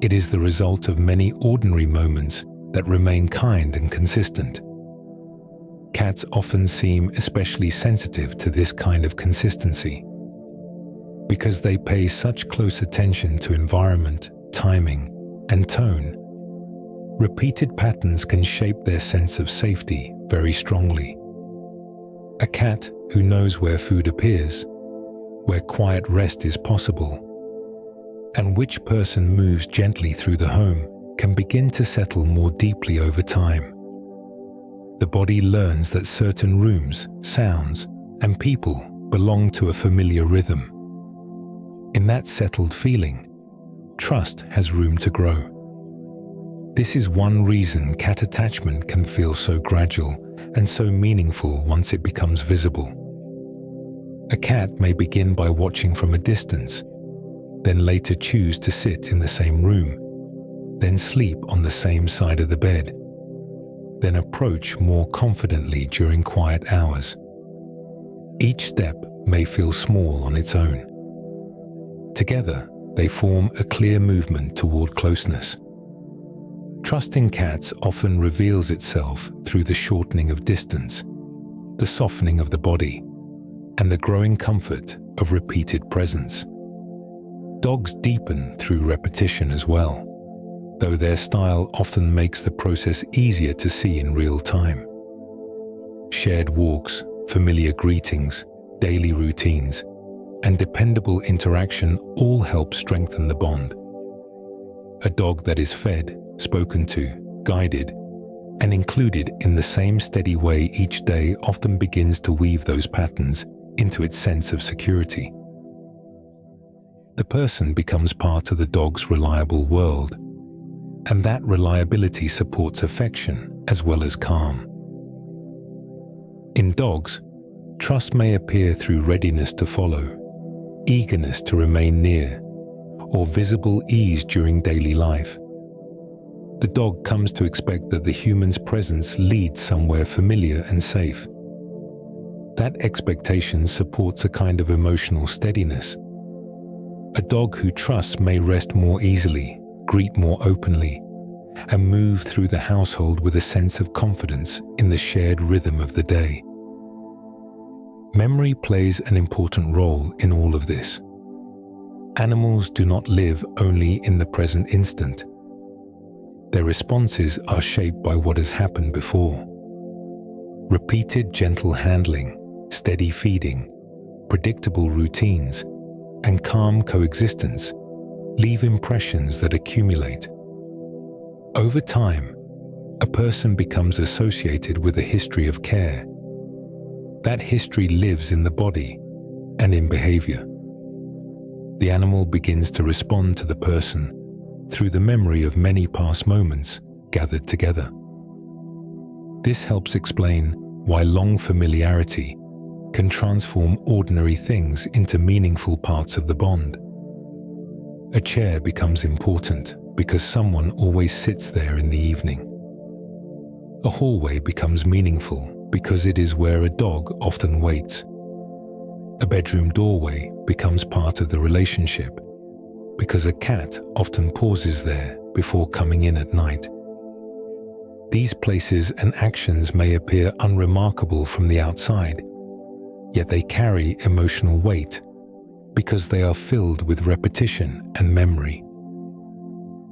[SPEAKER 1] it is the result of many ordinary moments that remain kind and consistent. Cats often seem especially sensitive to this kind of consistency because they pay such close attention to environment, timing, and tone. Repeated patterns can shape their sense of safety very strongly. A cat who knows where food appears, where quiet rest is possible, and which person moves gently through the home can begin to settle more deeply over time. The body learns that certain rooms, sounds, and people belong to a familiar rhythm. In that settled feeling, trust has room to grow. This is one reason cat attachment can feel so gradual and so meaningful once it becomes visible. A cat may begin by watching from a distance, then later choose to sit in the same room, then sleep on the same side of the bed, then approach more confidently during quiet hours. Each step may feel small on its own. Together, they form a clear movement toward closeness. Trust in cats often reveals itself through the shortening of distance, the softening of the body, and the growing comfort of repeated presence. Dogs deepen through repetition as well, though their style often makes the process easier to see in real time. Shared walks, familiar greetings, daily routines, and dependable interaction all help strengthen the bond. A dog that is fed, spoken to, guided, and included in the same steady way each day often begins to weave those patterns into its sense of security. The person becomes part of the dog's reliable world, and that reliability supports affection as well as calm. In dogs, trust may appear through readiness to follow, eagerness to remain near, or visible ease during daily life. The dog comes to expect that the human's presence leads somewhere familiar and safe. That expectation supports a kind of emotional steadiness. A dog who trusts may rest more easily, greet more openly, and move through the household with a sense of confidence in the shared rhythm of the day. Memory plays an important role in all of this. Animals do not live only in the present instant. Their responses are shaped by what has happened before. Repeated gentle handling, steady feeding, predictable routines, and calm coexistence leave impressions that accumulate. Over time, a person becomes associated with a history of care. That history lives in the body and in behavior. The animal begins to respond to the person through the memory of many past moments gathered together. This helps explain why long familiarity can transform ordinary things into meaningful parts of the bond. A chair becomes important because someone always sits there in the evening. A hallway becomes meaningful because it is where a dog often waits. A bedroom doorway becomes part of the relationship because a cat often pauses there before coming in at night. These places and actions may appear unremarkable from the outside, yet they carry emotional weight because they are filled with repetition and memory.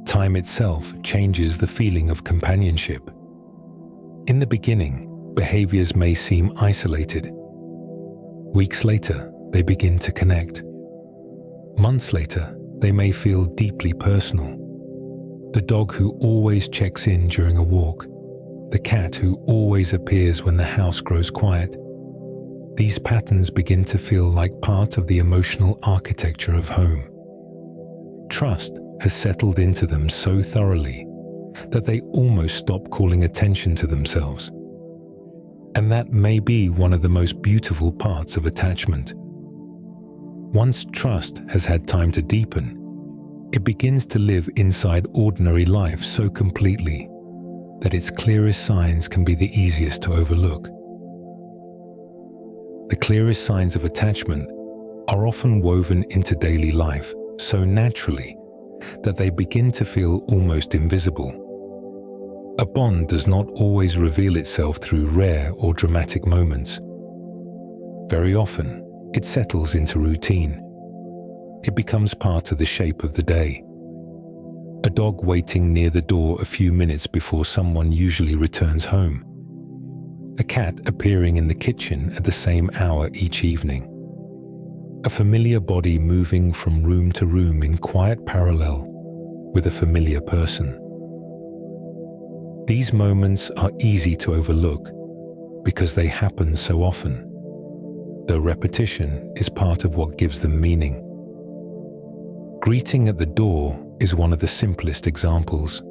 [SPEAKER 1] Time itself changes the feeling of companionship. In the beginning, behaviors may seem isolated. Weeks later, they begin to connect. Months later, they may feel deeply personal. The dog who always checks in during a walk, the cat who always appears when the house grows quiet. These patterns begin to feel like part of the emotional architecture of home. Trust has settled into them so thoroughly that they almost stop calling attention to themselves. And that may be one of the most beautiful parts of attachment. Once trust has had time to deepen, it begins to live inside ordinary life so completely that its clearest signs can be the easiest to overlook. The clearest signs of attachment are often woven into daily life so naturally that they begin to feel almost invisible. A bond does not always reveal itself through rare or dramatic moments. Very often, it settles into routine. It becomes part of the shape of the day. A dog waiting near the door a few minutes before someone usually returns home. A cat appearing in the kitchen at the same hour each evening. A familiar body moving from room to room in quiet parallel with a familiar person. These moments are easy to overlook because they happen so often, though repetition is part of what gives them meaning. Greeting at the door is one of the simplest examples.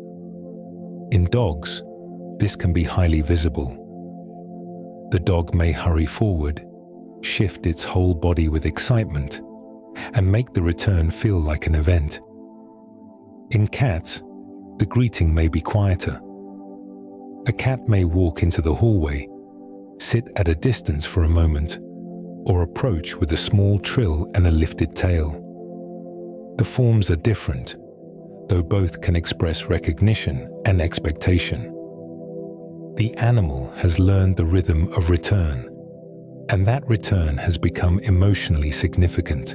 [SPEAKER 1] In dogs, this can be highly visible. The dog may hurry forward, shift its whole body with excitement, and make the return feel like an event. In cats, the greeting may be quieter. A cat may walk into the hallway, sit at a distance for a moment, or approach with a small trill and a lifted tail. The forms are different, though both can express recognition and expectation. The animal has learned the rhythm of return, and that return has become emotionally significant.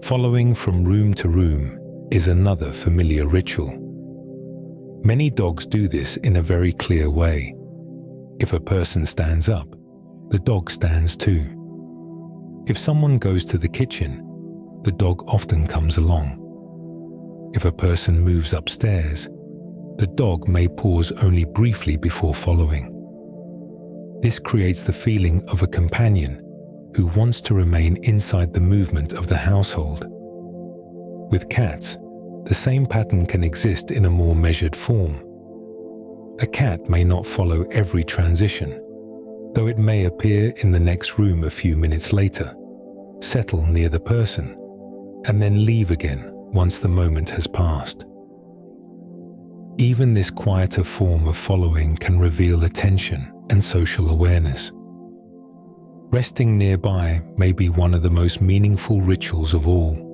[SPEAKER 1] Following from room to room is another familiar ritual. Many dogs do this in a very clear way. If a person stands up, the dog stands too. If someone goes to the kitchen, the dog often comes along. If a person moves upstairs, the dog may pause only briefly before following. This creates the feeling of a companion who wants to remain inside the movement of the household. With cats, the same pattern can exist in a more measured form. A cat may not follow every transition, though it may appear in the next room a few minutes later, settle near the person, and then leave again once the moment has passed. Even this quieter form of following can reveal attention and social awareness. Resting nearby may be one of the most meaningful rituals of all.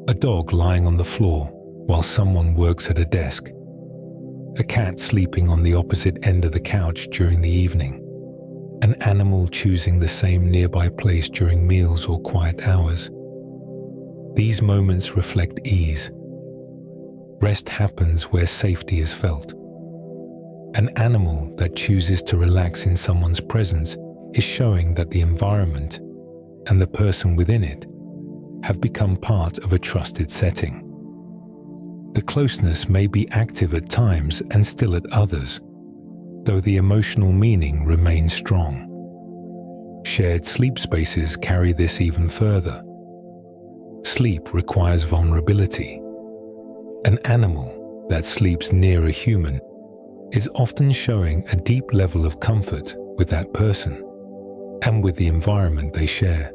[SPEAKER 1] A dog lying on the floor while someone works at a desk. A cat sleeping on the opposite end of the couch during the evening. An animal choosing the same nearby place during meals or quiet hours. These moments reflect ease. Rest happens where safety is felt. An animal that chooses to relax in someone's presence is showing that the environment and the person within it have become part of a trusted setting. The closeness may be active at times and still at others, though the emotional meaning remains strong. Shared sleep spaces carry this even further. Sleep requires vulnerability. An animal that sleeps near a human is often showing a deep level of comfort with that person and with the environment they share.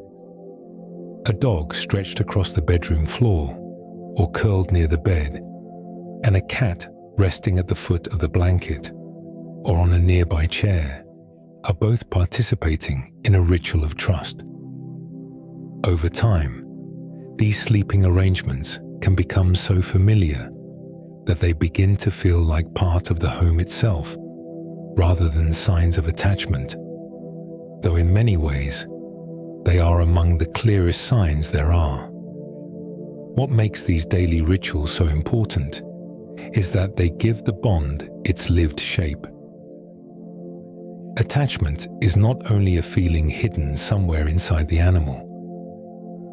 [SPEAKER 1] A dog stretched across the bedroom floor or curled near the bed, and a cat resting at the foot of the blanket or on a nearby chair are both participating in a ritual of trust. Over time, these sleeping arrangements can become so familiar that they begin to feel like part of the home itself, rather than signs of attachment, though in many ways, they are among the clearest signs there are. What makes these daily rituals so important is that they give the bond its lived shape. Attachment is not only a feeling hidden somewhere inside the animal.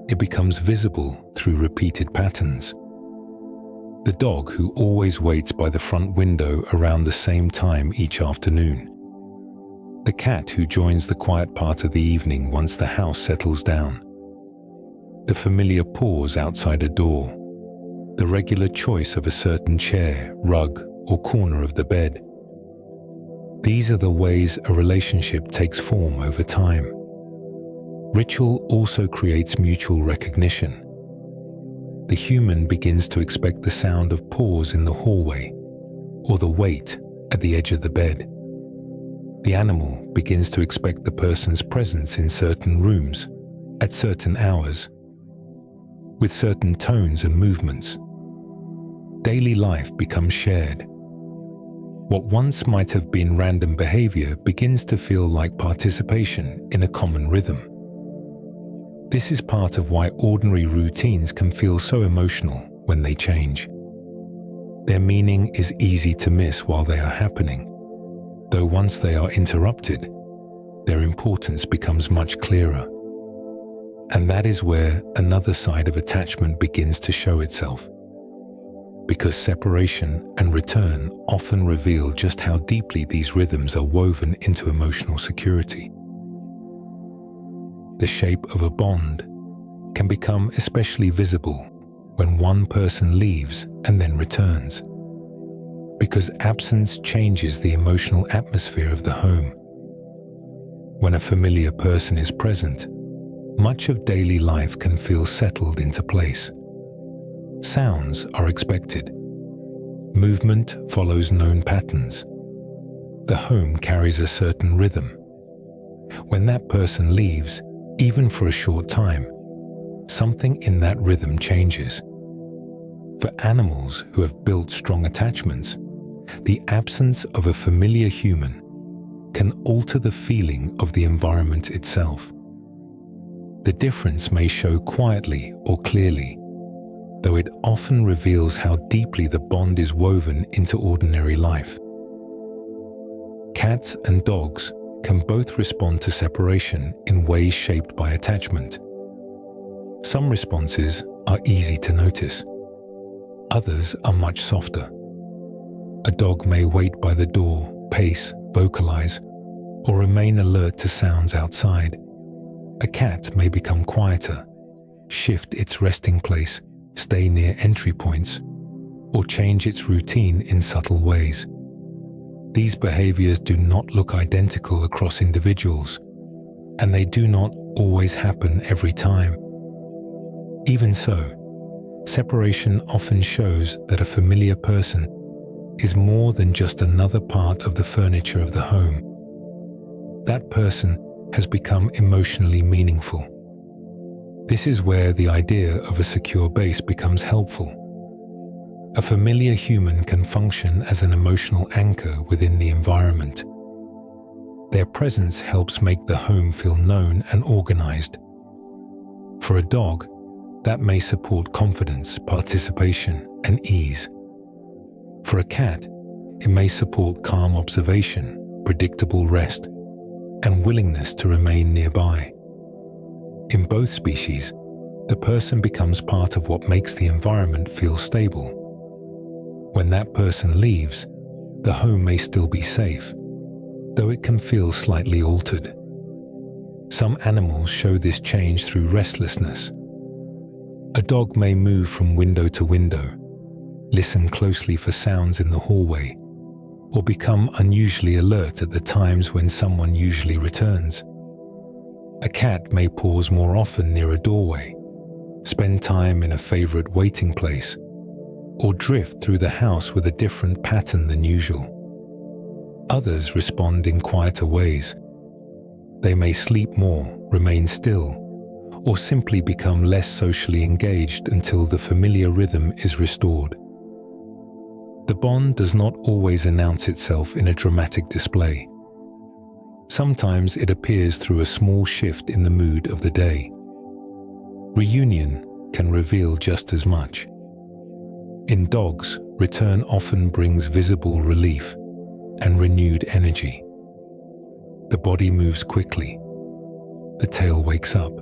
[SPEAKER 1] It becomes visible through repeated patterns. The dog who always waits by the front window around the same time each afternoon. The cat who joins the quiet part of the evening once the house settles down. The familiar pause outside a door. The regular choice of a certain chair, rug, or corner of the bed. These are the ways a relationship takes form over time. Ritual also creates mutual recognition. The human begins to expect the sound of pause in the hallway or the wait at the edge of the bed. The animal begins to expect the person's presence in certain rooms, at certain hours, with certain tones and movements. Daily life becomes shared. What once might have been random behavior begins to feel like participation in a common rhythm. This is part of why ordinary routines can feel so emotional when they change. Their meaning is easy to miss while they are happening, though once they are interrupted, their importance becomes much clearer. And that is where another side of attachment begins to show itself. Because separation and return often reveal just how deeply these rhythms are woven into emotional security. The shape of a bond can become especially visible when one person leaves and then returns, because absence changes the emotional atmosphere of the home. When a familiar person is present, much of daily life can feel settled into place. Sounds are expected. Movement follows known patterns. The home carries a certain rhythm. When that person leaves, even for a short time, something in that rhythm changes. For animals who have built strong attachments, the absence of a familiar human can alter the feeling of the environment itself. The difference may show quietly or clearly, though it often reveals how deeply the bond is woven into ordinary life. Cats and dogs can both respond to separation in ways shaped by attachment. Some responses are easy to notice. Others are much softer. A dog may wait by the door, pace, vocalize, or remain alert to sounds outside. A cat may become quieter, shift its resting place, stay near entry points, or change its routine in subtle ways. These behaviors do not look identical across individuals, and they do not always happen every time. Even so, separation often shows that a familiar person is more than just another part of the furniture of the home. That person has become emotionally meaningful. This is where the idea of a secure base becomes helpful. A familiar human can function as an emotional anchor within the environment. Their presence helps make the home feel known and organized. For a dog, that may support confidence, participation, and ease. For a cat, it may support calm observation, predictable rest, and willingness to remain nearby. In both species, the person becomes part of what makes the environment feel stable. When that person leaves, the home may still be safe, though it can feel slightly altered. Some animals show this change through restlessness. A dog may move from window to window, listen closely for sounds in the hallway, or become unusually alert at the times when someone usually returns. A cat may pause more often near a doorway, spend time in a favorite waiting place, or drift through the house with a different pattern than usual. Others respond in quieter ways. They may sleep more, remain still, or simply become less socially engaged until the familiar rhythm is restored. The bond does not always announce itself in a dramatic display. Sometimes it appears through a small shift in the mood of the day. Reunion can reveal just as much. In dogs, return often brings visible relief and renewed energy. The body moves quickly. The tail wakes up.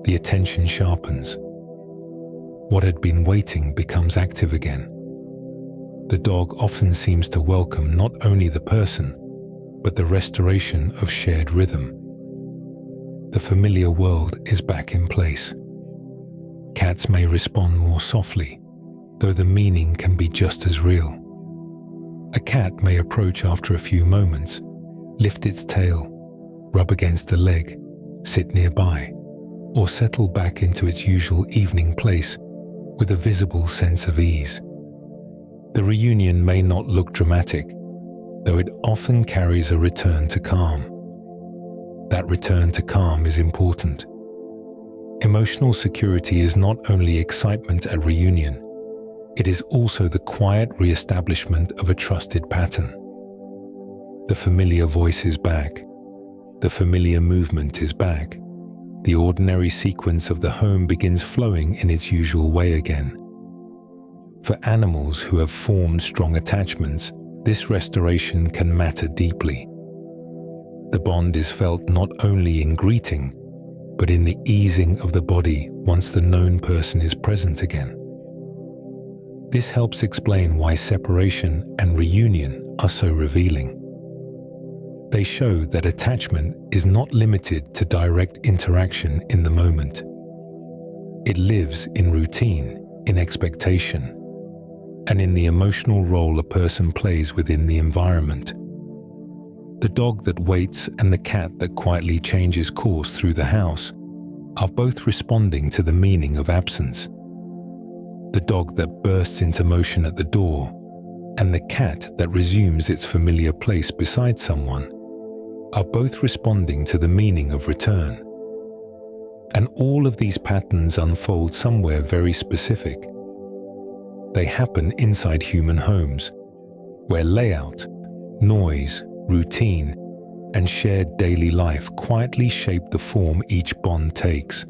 [SPEAKER 1] The attention sharpens. What had been waiting becomes active again. The dog often seems to welcome not only the person, but the restoration of shared rhythm. The familiar world is back in place. Cats may respond more softly, though the meaning can be just as real. A cat may approach after a few moments, lift its tail, rub against a leg, sit nearby, or settle back into its usual evening place with a visible sense of ease. The reunion may not look dramatic, though it often carries a return to calm. That return to calm is important Emotional security is not only excitement at reunion, it is also the quiet re-establishment of a trusted pattern. The familiar voice is back. The familiar movement is back. The ordinary sequence of the home begins flowing in its usual way again. For animals who have formed strong attachments, this restoration can matter deeply. The bond is felt not only in greeting, but in the easing of the body once the known person is present again. This helps explain why separation and reunion are so revealing. They show that attachment is not limited to direct interaction in the moment. It lives in routine, in expectation, and in the emotional role a person plays within the environment. The dog that waits and the cat that quietly changes course through the house are both responding to the meaning of absence. The dog that bursts into motion at the door and the cat that resumes its familiar place beside someone are both responding to the meaning of return. And all of these patterns unfold somewhere very specific. They happen inside human homes, where layout, noise, routine, and shared daily life quietly shape the form each bond takes.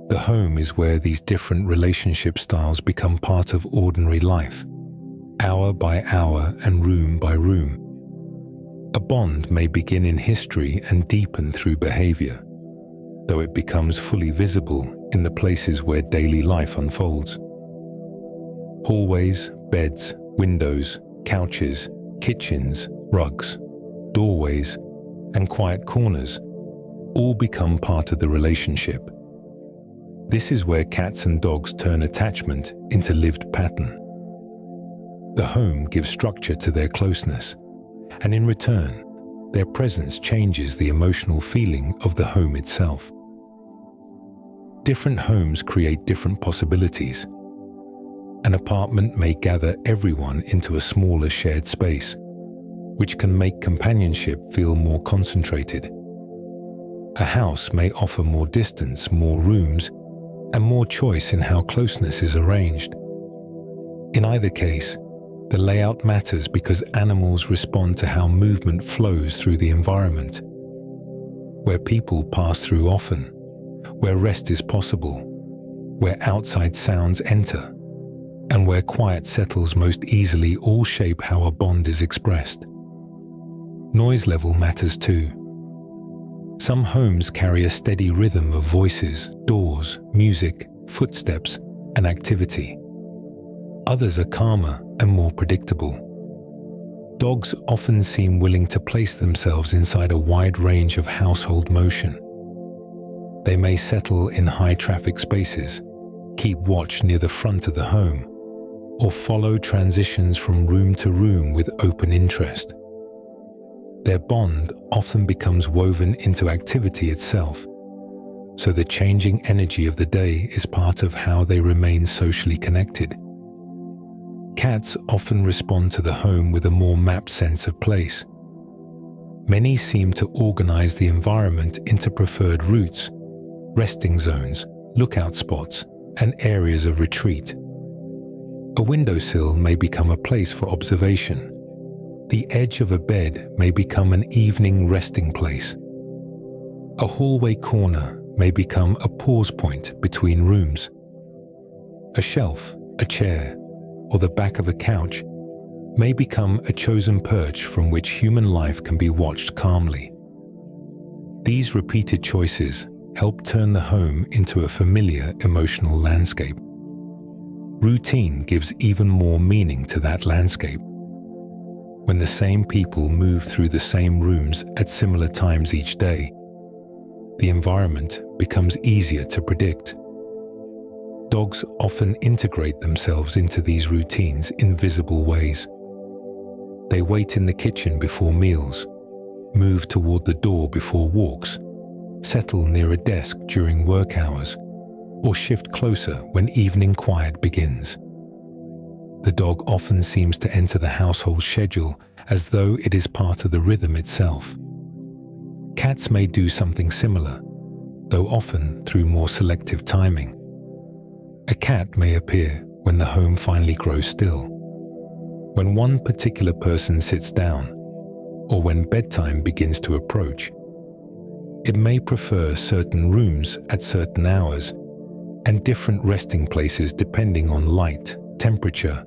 [SPEAKER 1] The home is where these different relationship styles become part of ordinary life, hour by hour and room by room. A bond may begin in history and deepen through behavior, though it becomes fully visible in the places where daily life unfolds. Hallways, beds, windows, couches, kitchens, rugs, doorways, and quiet corners all become part of the relationship. This is where cats and dogs turn attachment into lived pattern. The home gives structure to their closeness, and in return, their presence changes the emotional feeling of the home itself. Different homes create different possibilities. An apartment may gather everyone into a smaller shared space, which can make companionship feel more concentrated. A house may offer more distance, more rooms, and more choice in how closeness is arranged. In either case, the layout matters because animals respond to how movement flows through the environment. Where people pass through often, where rest is possible, where outside sounds enter, and where quiet settles most easily all shape how a bond is expressed. Noise level matters too. Some homes carry a steady rhythm of voices, doors, music, footsteps, and activity. Others are calmer and more predictable. Dogs often seem willing to place themselves inside a wide range of household motion. They may settle in high-traffic spaces, keep watch near the front of the home, or follow transitions from room to room with open interest. Their bond often becomes woven into activity itself, so the changing energy of the day is part of how they remain socially connected. Cats often respond to the home with a more mapped sense of place. Many seem to organize the environment into preferred routes, resting zones, lookout spots, and areas of retreat. A windowsill may become a place for observation. The edge of a bed may become an evening resting place. A hallway corner may become a pause point between rooms. A shelf, a chair, or the back of a couch may become a chosen perch from which human life can be watched calmly. These repeated choices help turn the home into a familiar emotional landscape. Routine gives even more meaning to that landscape. When the same people move through the same rooms at similar times each day, the environment becomes easier to predict. Dogs often integrate themselves into these routines in visible ways. They wait in the kitchen before meals, move toward the door before walks, settle near a desk during work hours, or shift closer when evening quiet begins. The dog often seems to enter the household schedule as though it is part of the rhythm itself. Cats may do something similar, though often through more selective timing. A cat may appear when the home finally grows still, when one particular person sits down, or when bedtime begins to approach. It may prefer certain rooms at certain hours and different resting places depending on light, temperature,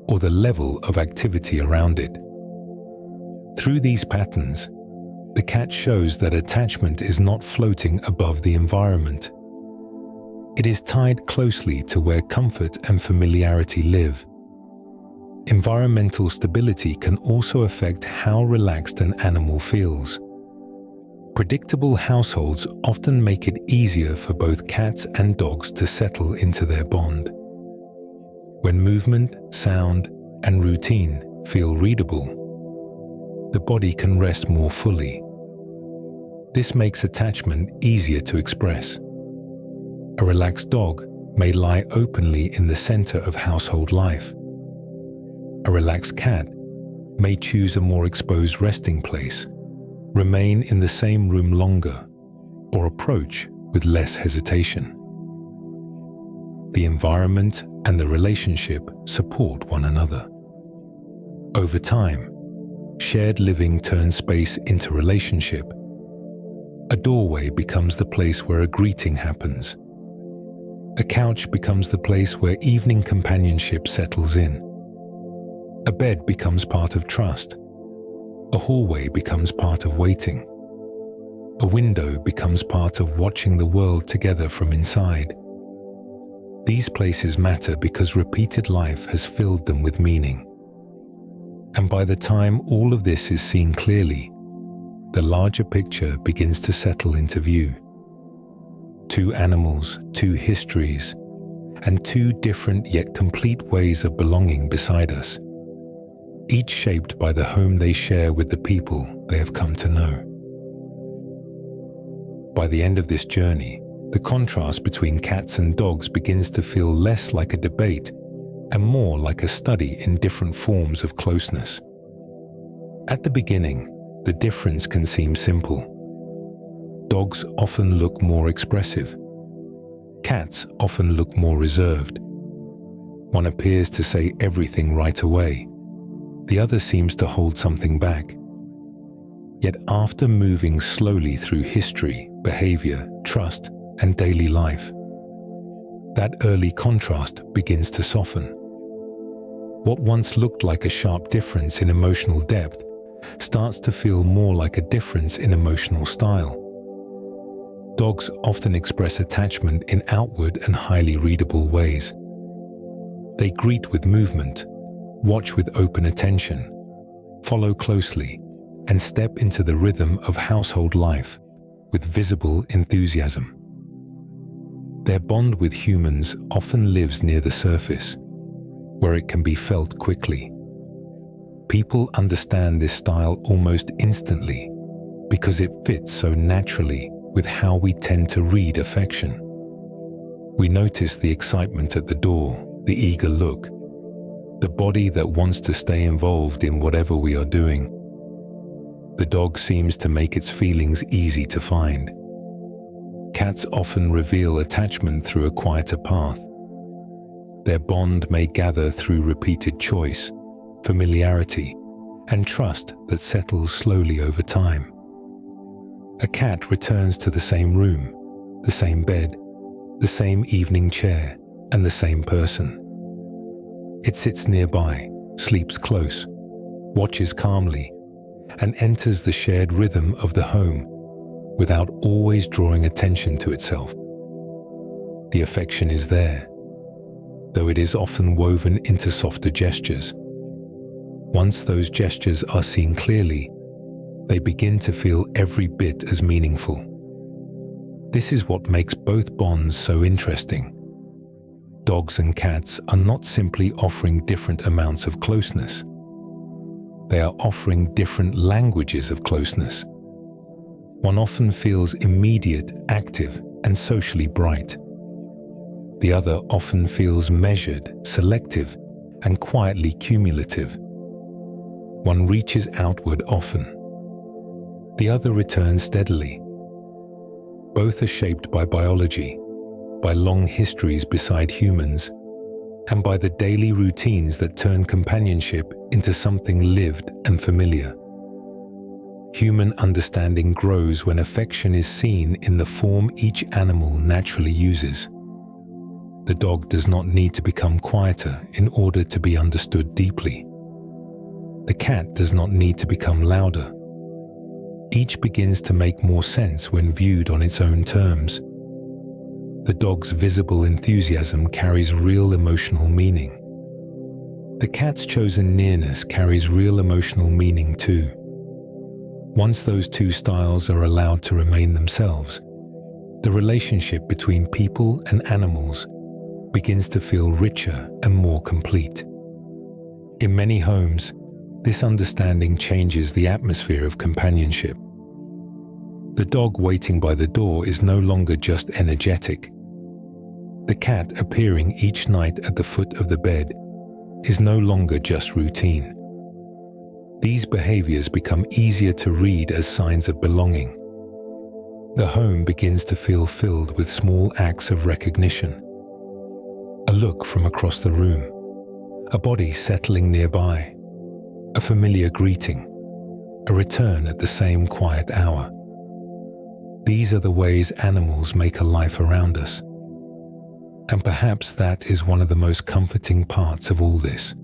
[SPEAKER 1] or the level of activity around it. Through these patterns, the cat shows that attachment is not floating above the environment. It is tied closely to where comfort and familiarity live. Environmental stability can also affect how relaxed an animal feels. Predictable households often make it easier for both cats and dogs to settle into their bond. When movement, sound, and routine feel readable, the body can rest more fully. This makes attachment easier to express. A relaxed dog may lie openly in the center of household life. A relaxed cat may choose a more exposed resting place, remain in the same room longer, or approach with less hesitation. The environment and the relationship support one another. Over time, shared living turns space into relationship. A doorway becomes the place where a greeting happens. A couch becomes the place where evening companionship settles in. A bed becomes part of trust. A hallway becomes part of waiting. A window becomes part of watching the world together from inside. These places matter because repeated life has filled them with meaning. And by the time all of this is seen clearly, the larger picture begins to settle into view. Two animals, two histories, and two different yet complete ways of belonging beside us, each shaped by the home they share with the people they have come to know. By the end of this journey, the contrast between cats and dogs begins to feel less like a debate and more like a study in different forms of closeness. At the beginning, the difference can seem simple. Dogs often look more expressive. Cats often look more reserved. One appears to say everything right away. The other seems to hold something back. Yet after moving slowly through history, behavior, trust, and daily life, that early contrast begins to soften. What once looked like a sharp difference in emotional depth starts to feel more like a difference in emotional style. Dogs often express attachment in outward and highly readable ways. They greet with movement, watch with open attention, follow closely, and step into the rhythm of household life with visible enthusiasm. Their bond with humans often lives near the surface, where it can be felt quickly. People understand this style almost instantly because it fits so naturally with how we tend to read affection. We notice the excitement at the door, the eager look, the body that wants to stay involved in whatever we are doing. The dog seems to make its feelings easy to find. Cats often reveal attachment through a quieter path. Their bond may gather through repeated choice, familiarity, and trust that settles slowly over time. A cat returns to the same room, the same bed, the same evening chair, and the same person. It sits nearby, sleeps close, watches calmly, and enters the shared rhythm of the home without always drawing attention to itself. The affection is there, though it is often woven into softer gestures. Once those gestures are seen clearly, they begin to feel every bit as meaningful. This is what makes both bonds so interesting. Dogs and cats are not simply offering different amounts of closeness. They are offering different languages of closeness. One often feels immediate, active, and socially bright. The other often feels measured, selective, and quietly cumulative. One reaches outward often. The other returns steadily. Both are shaped by biology, by long histories beside humans, and by the daily routines that turn companionship into something lived and familiar. Human understanding grows when affection is seen in the form each animal naturally uses. The dog does not need to become quieter in order to be understood deeply. The cat does not need to become louder. Each begins to make more sense when viewed on its own terms. The dog's visible enthusiasm carries real emotional meaning. The cat's chosen nearness carries real emotional meaning too. Once those two styles are allowed to remain themselves, the relationship between people and animals begins to feel richer and more complete. In many homes, this understanding changes the atmosphere of companionship. The dog waiting by the door is no longer just energetic. The cat appearing each night at the foot of the bed is no longer just routine. These behaviors become easier to read as signs of belonging. The home begins to feel filled with small acts of recognition. A look from across the room, a body settling nearby, a familiar greeting, a return at the same quiet hour. These are the ways animals make a life around us. And perhaps that is one of the most comforting parts of all this.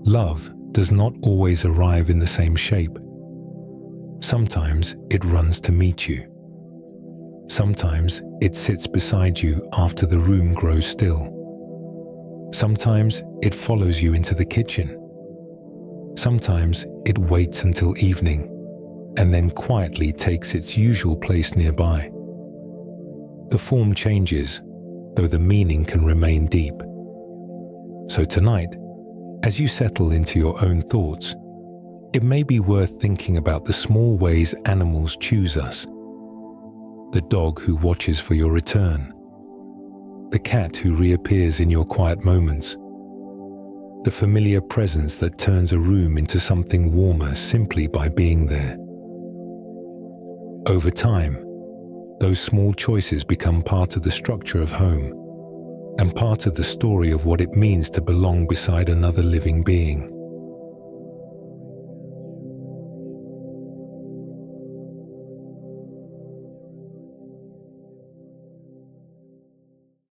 [SPEAKER 1] Love does not always arrive in the same shape. Sometimes it runs to meet you. Sometimes it sits beside you after the room grows still. Sometimes it follows you into the kitchen. Sometimes it waits until evening and then quietly takes its usual place nearby. The form changes, though the meaning can remain deep. So tonight, as you settle into your own thoughts, it may be worth thinking about the small ways animals choose us. The dog who watches for your return. The cat who reappears in your quiet moments. The familiar presence that turns a room into something warmer simply by being there. Over time, those small choices become part of the structure of home and part of the story of what it means to belong beside another living being.